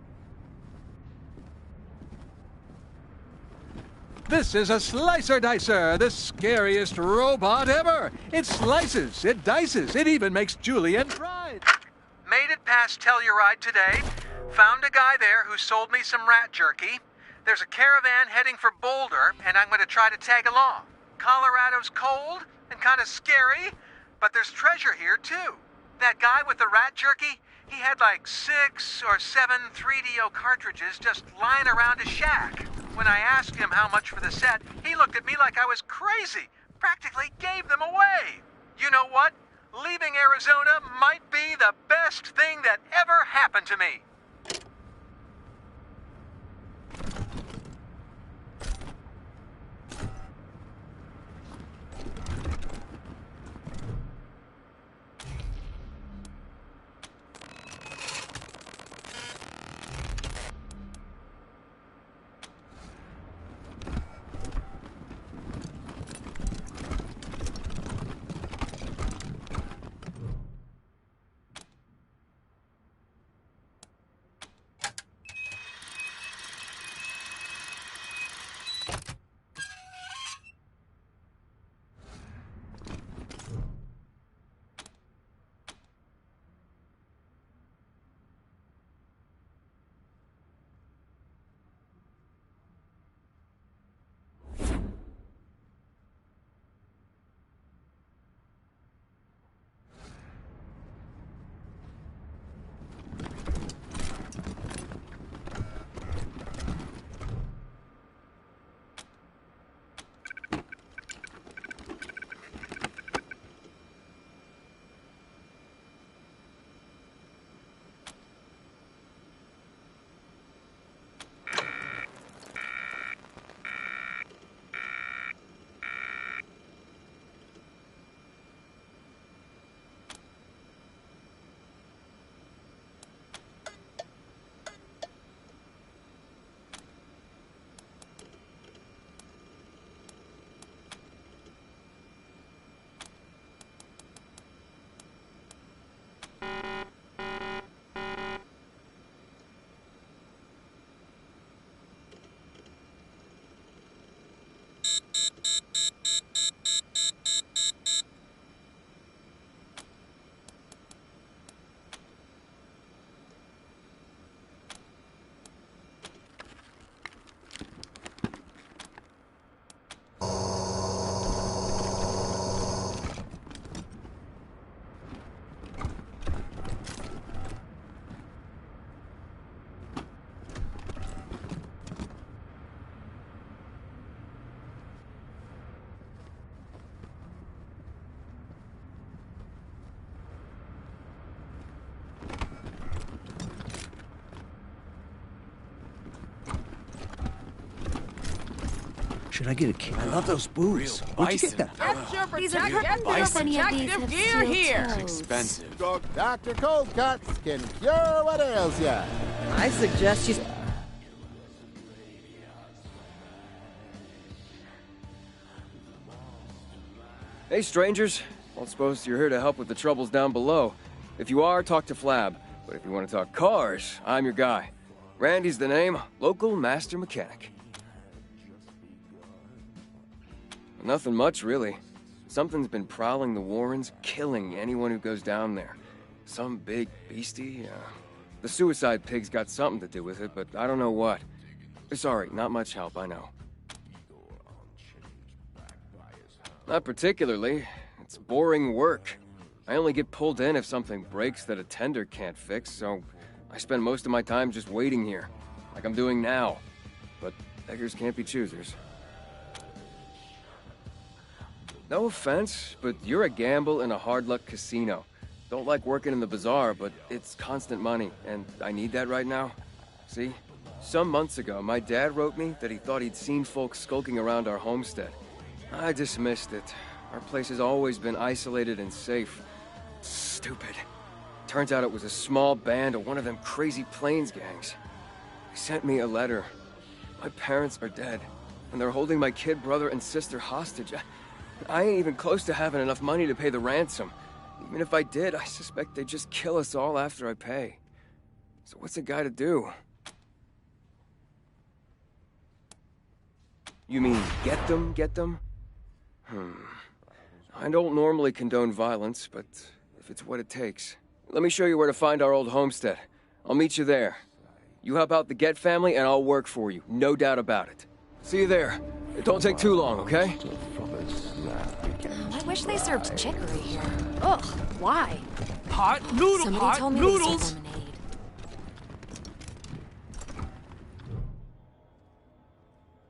This is a Slicer Dicer, the scariest robot ever. It slices, it dices, it even makes Julian cry. Made it past Telluride today. Found a guy there who sold me some rat jerky. There's a caravan heading for Boulder, and I'm going to try to tag along. Colorado's cold and kind of scary, but there's treasure here too. That guy with the rat jerky, he had like 6 or 7 3DO cartridges just lying around his shack. When I asked him how much for the set, he looked at me like I was crazy. Practically gave them away. You know what? Leaving Arizona might be the best thing that ever happened to me. Should I get a kick? I love those boots. Where'd you get that? These are perfect if any of these have gear here. toes. Expensive. Dr. Cold Cuts can cure what ails ya. I suggest you... Hey, strangers. I don't suppose you're here to help with the troubles down below. If you are, talk to Flab. But if you want to talk cars, I'm your guy. Randy's the name, local master mechanic. Nothing much, really. Something's been prowling the Warrens, killing anyone who goes down there. Some big beastie. The suicide pig's got something to do with it, but I don't know what. Sorry, not much help, I know. Not particularly. It's boring work. I only get pulled in if something breaks that a tender can't fix, so I spend most of my time just waiting here, like I'm doing now. But beggars can't be choosers. No offense, but you're a gamble in a hard-luck casino. Don't like working in the bazaar, but it's constant money, and I need that right now. See? Some months ago, my dad wrote me that he thought he'd seen folks skulking around our homestead. I dismissed it. Our place has always been isolated and safe. Stupid. Turns out it was a small band of one of them crazy Plains gangs. They sent me a letter. My parents are dead, and they're holding my kid brother and sister hostage. I ain't even close to having enough money to pay the ransom. Even if I did, I suspect they'd just kill us all after I pay. So what's a guy to do? You mean get them? I don't normally condone violence, but if it's what it takes. Let me show you where to find our old homestead. I'll meet you there. You help out the Get family and I'll work for you, no doubt about it. See you there. It don't take too long, okay? I wish they served chicory here. Ugh, why? Hot told me noodles! they serve lemonade.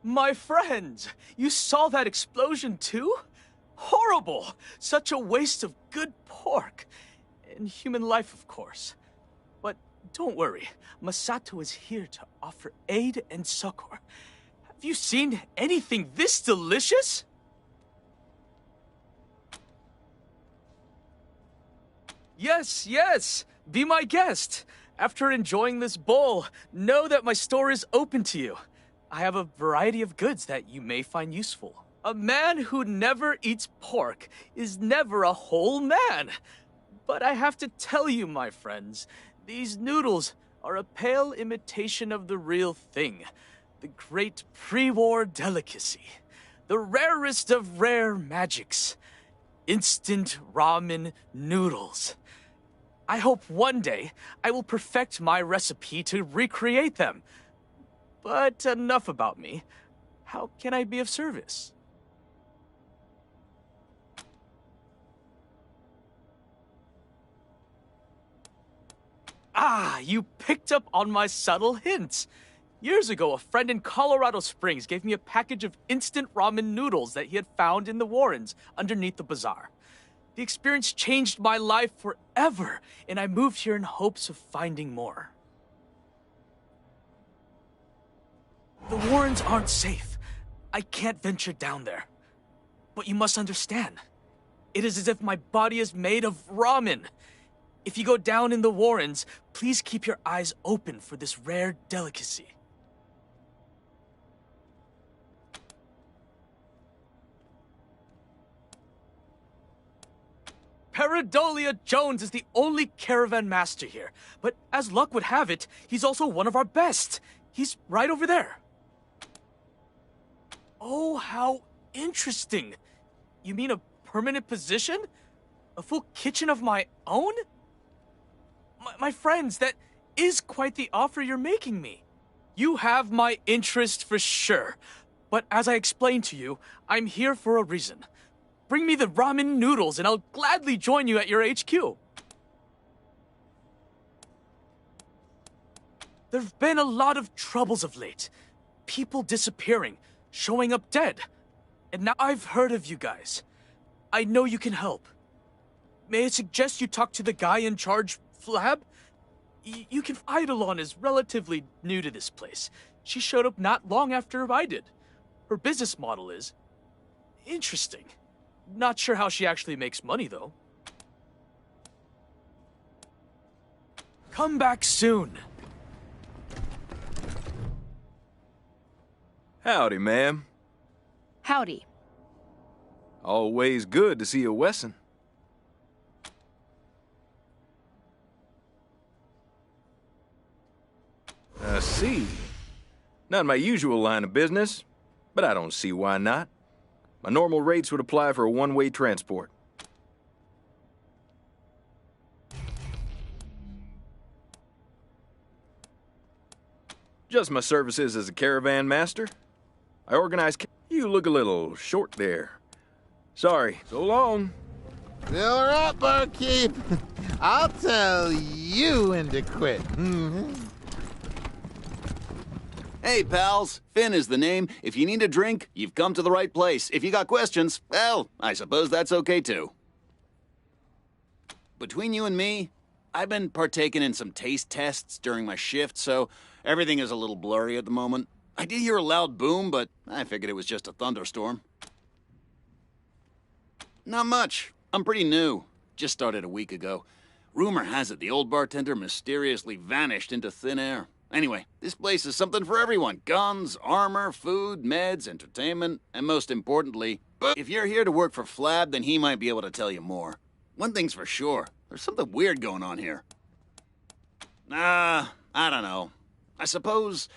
My friends, you saw that explosion too? Horrible! Such a waste of good pork. And human life, of course. But don't worry, Masato is here to offer aid and succor. Have you seen anything this delicious? Yes, be my guest. After enjoying this bowl, know that my store is open to you. I have a variety of goods that you may find useful. A man who never eats pork is never a whole man. But I have to tell you, my friends, these noodles are a pale imitation of the real thing. The great pre-war delicacy. The rarest of rare magics. Instant ramen noodles. I hope one day I will perfect my recipe to recreate them. But enough about me. How can I be of service? Ah, you picked up on my subtle hints. Years ago, a friend in Colorado Springs gave me a package of instant ramen noodles that he had found in the Warrens underneath the bazaar. The experience changed my life forever, and I moved here in hopes of finding more. The Warrens aren't safe. I can't venture down there. But you must understand, it is as if my body is made of ramen. If you go down in the Warrens, please keep your eyes open for this rare delicacy. Paradolia Jones is the only caravan master here, but as luck would have it, he's also one of our best. He's right over there. Oh, how interesting. You mean a permanent position? A full kitchen of my own? My friends, that is quite the offer you're making me. You have my interest for sure, but as I explained to you, I'm here for a reason. Bring me the ramen noodles and I'll gladly join you at your HQ. There've been a lot of troubles of late. People disappearing, showing up dead. And now I've heard of you guys. I know you can help. May I suggest you talk to the guy in charge, Flab? You can... Eidolon is relatively new to this place. She showed up not long after I did. Her business model is... interesting. Not sure how she actually makes money, though. Come back soon. Howdy, ma'am. Howdy. Always good to see a Wesson. I see. Not my usual line of business, but I don't see why not. My normal rates would apply for a one-way transport. Just my services as a caravan master. I organize. You look a little short there. Sorry, so long. Fill her up, barkeep. I'll tell you when to quit. Hey, pals. Finn is the name. If you need a drink, you've come to the right place. If you got questions, well, I suppose that's okay too. Between you and me, I've been partaking in some taste tests during my shift, so everything is a little blurry at the moment. I did hear a loud boom, but I figured it was just a thunderstorm. Not much. I'm pretty new. Just started a week ago. Rumor has it the old bartender mysteriously vanished into thin air. Anyway, this place is something for everyone. Guns, armor, food, meds, entertainment, and most importantly, if you're here to work for Flab, then he might be able to tell you more. One thing's for sure. There's something weird going on here. I don't know. I suppose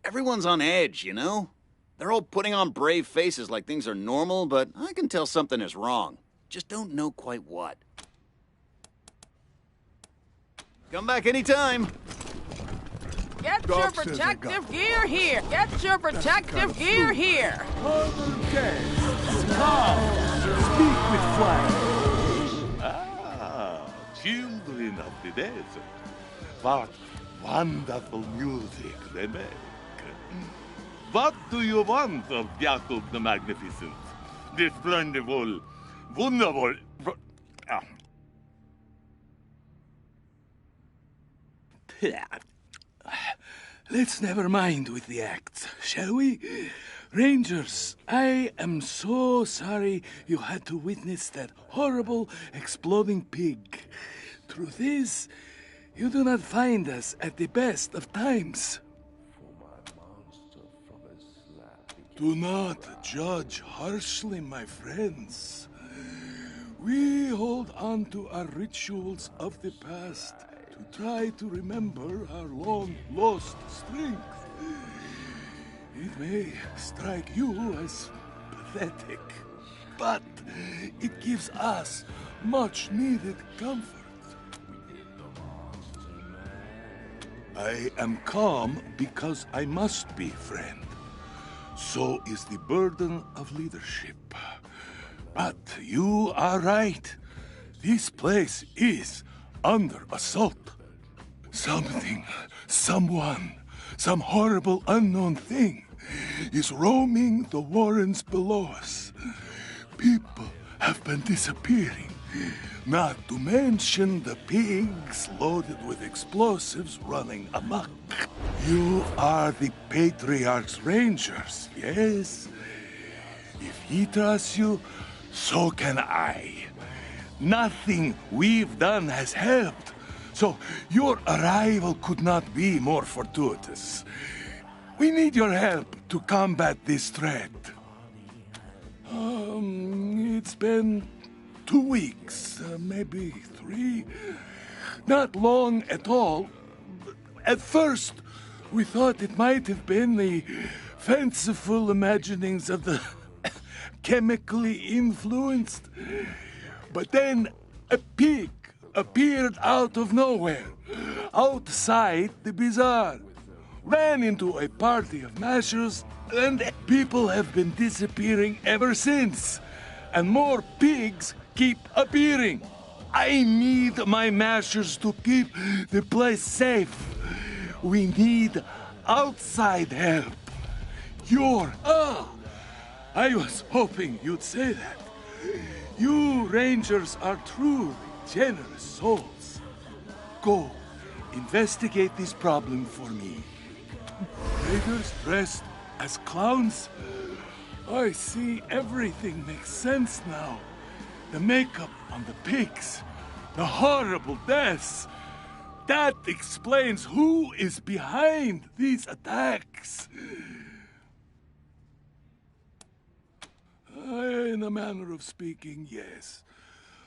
everyone's on edge, you know? They're all putting on brave faces like things are normal, but I can tell something is wrong. Just don't know quite what. Come back anytime. Get your protective gear here. Get your protective gear here. Okay. Come. Speak with Flab. Children of the desert. What wonderful music they make. What do you want of Jacob the Magnificent? This wonderful, wonderful... Let's never mind with the acts, shall we? Rangers, I am so sorry you had to witness that horrible exploding pig. Truth is, you do not find us at the best of times. Do not judge harshly, my friends. We hold on to our rituals of the past to try to remember our long-lost strength. It may strike you as pathetic, but it gives us much-needed comfort. I am calm because I must be, friend. So is the burden of leadership. But you are right. This place is under assault. Something, someone, some horrible unknown thing is roaming the warrens below us. People have been disappearing. Not to mention the pigs loaded with explosives running amok. You are the Patriarch's Rangers, yes? If he trusts you, so can I. Nothing we've done has helped, so your arrival could not be more fortuitous. We need your help to combat this threat. It's been 2 weeks, maybe 3. Not long at all. At first, we thought it might have been the fanciful imaginings of the chemically influenced. But then a pig appeared out of nowhere, outside the bazaar, ran into a party of mashers, and people have been disappearing ever since. And more pigs keep appearing. I need my mashers to keep the place safe. We need outside help. I was hoping you'd say that. You Rangers are truly generous souls. Go, investigate this problem for me. Raiders dressed as clowns? I see everything makes sense now. The makeup on the pigs, the horrible deaths. That explains who is behind these attacks. In a manner of speaking, yes.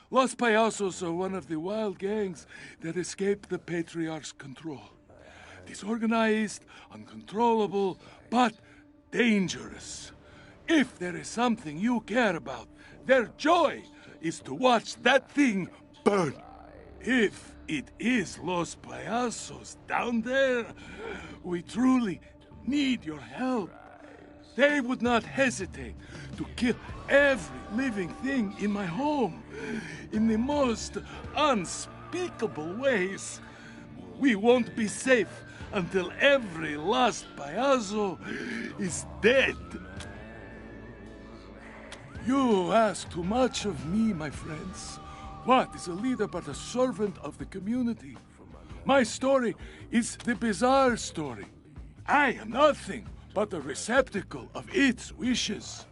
Los Payasos are one of the wild gangs that escaped the Patriarch's control. Disorganized, uncontrollable, but dangerous. If there is something you care about, their joy is to watch that thing burn. If it is Los Payasos down there, we truly need your help. They would not hesitate to kill every living thing in my home in the most unspeakable ways. We won't be safe until every last payaso is dead. You ask too much of me, my friends. What is a leader but a servant of the community? My story is the bizarre story. I am nothing but a receptacle of its wishes.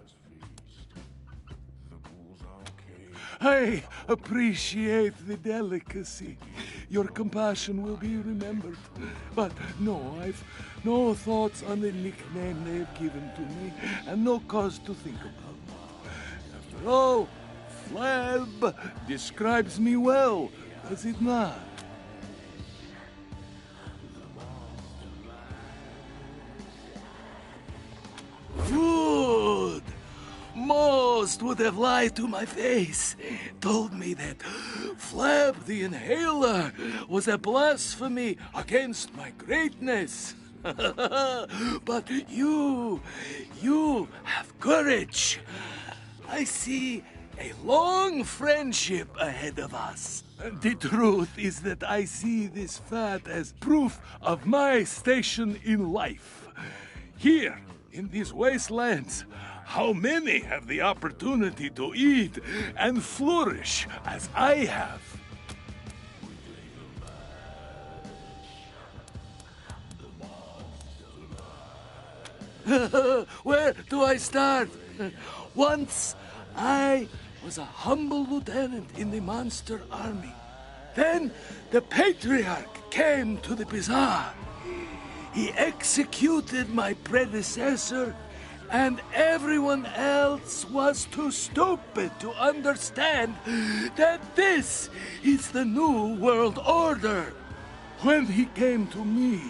I appreciate the delicacy. Your compassion will be remembered. But no, I've no thoughts on the nickname they have given to me, and no cause to think about it. After all, Flab describes me well, does it not? Good! Most would have lied to my face, told me that Flab the Inhaler was a blasphemy against my greatness. But you have courage. I see a long friendship ahead of us. The truth is that I see this fat as proof of my station in life. Here, in these wastelands, how many have the opportunity to eat and flourish as I have? Where do I start? Once, I was a humble lieutenant in the monster army. Then, the Patriarch came to the bazaar. He executed my predecessor, and everyone else was too stupid to understand that this is the new world order. When he came to me,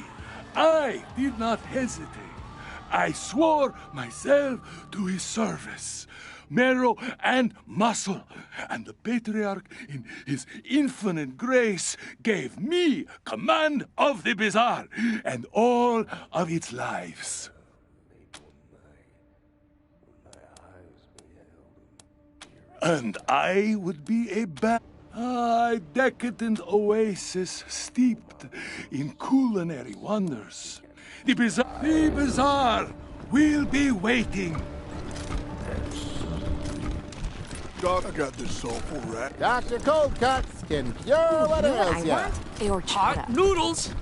I did not hesitate. I swore myself to his service, marrow and muscle, and the Patriarch, in his infinite grace, gave me command of the bazaar and all of its lives. And I would be a decadent oasis steeped in culinary wonders. The bazaar will be waiting. Doc, I got this soulful rat. Dr. Cold Cuts can cure what ails ya. Aorta. Hot noodles!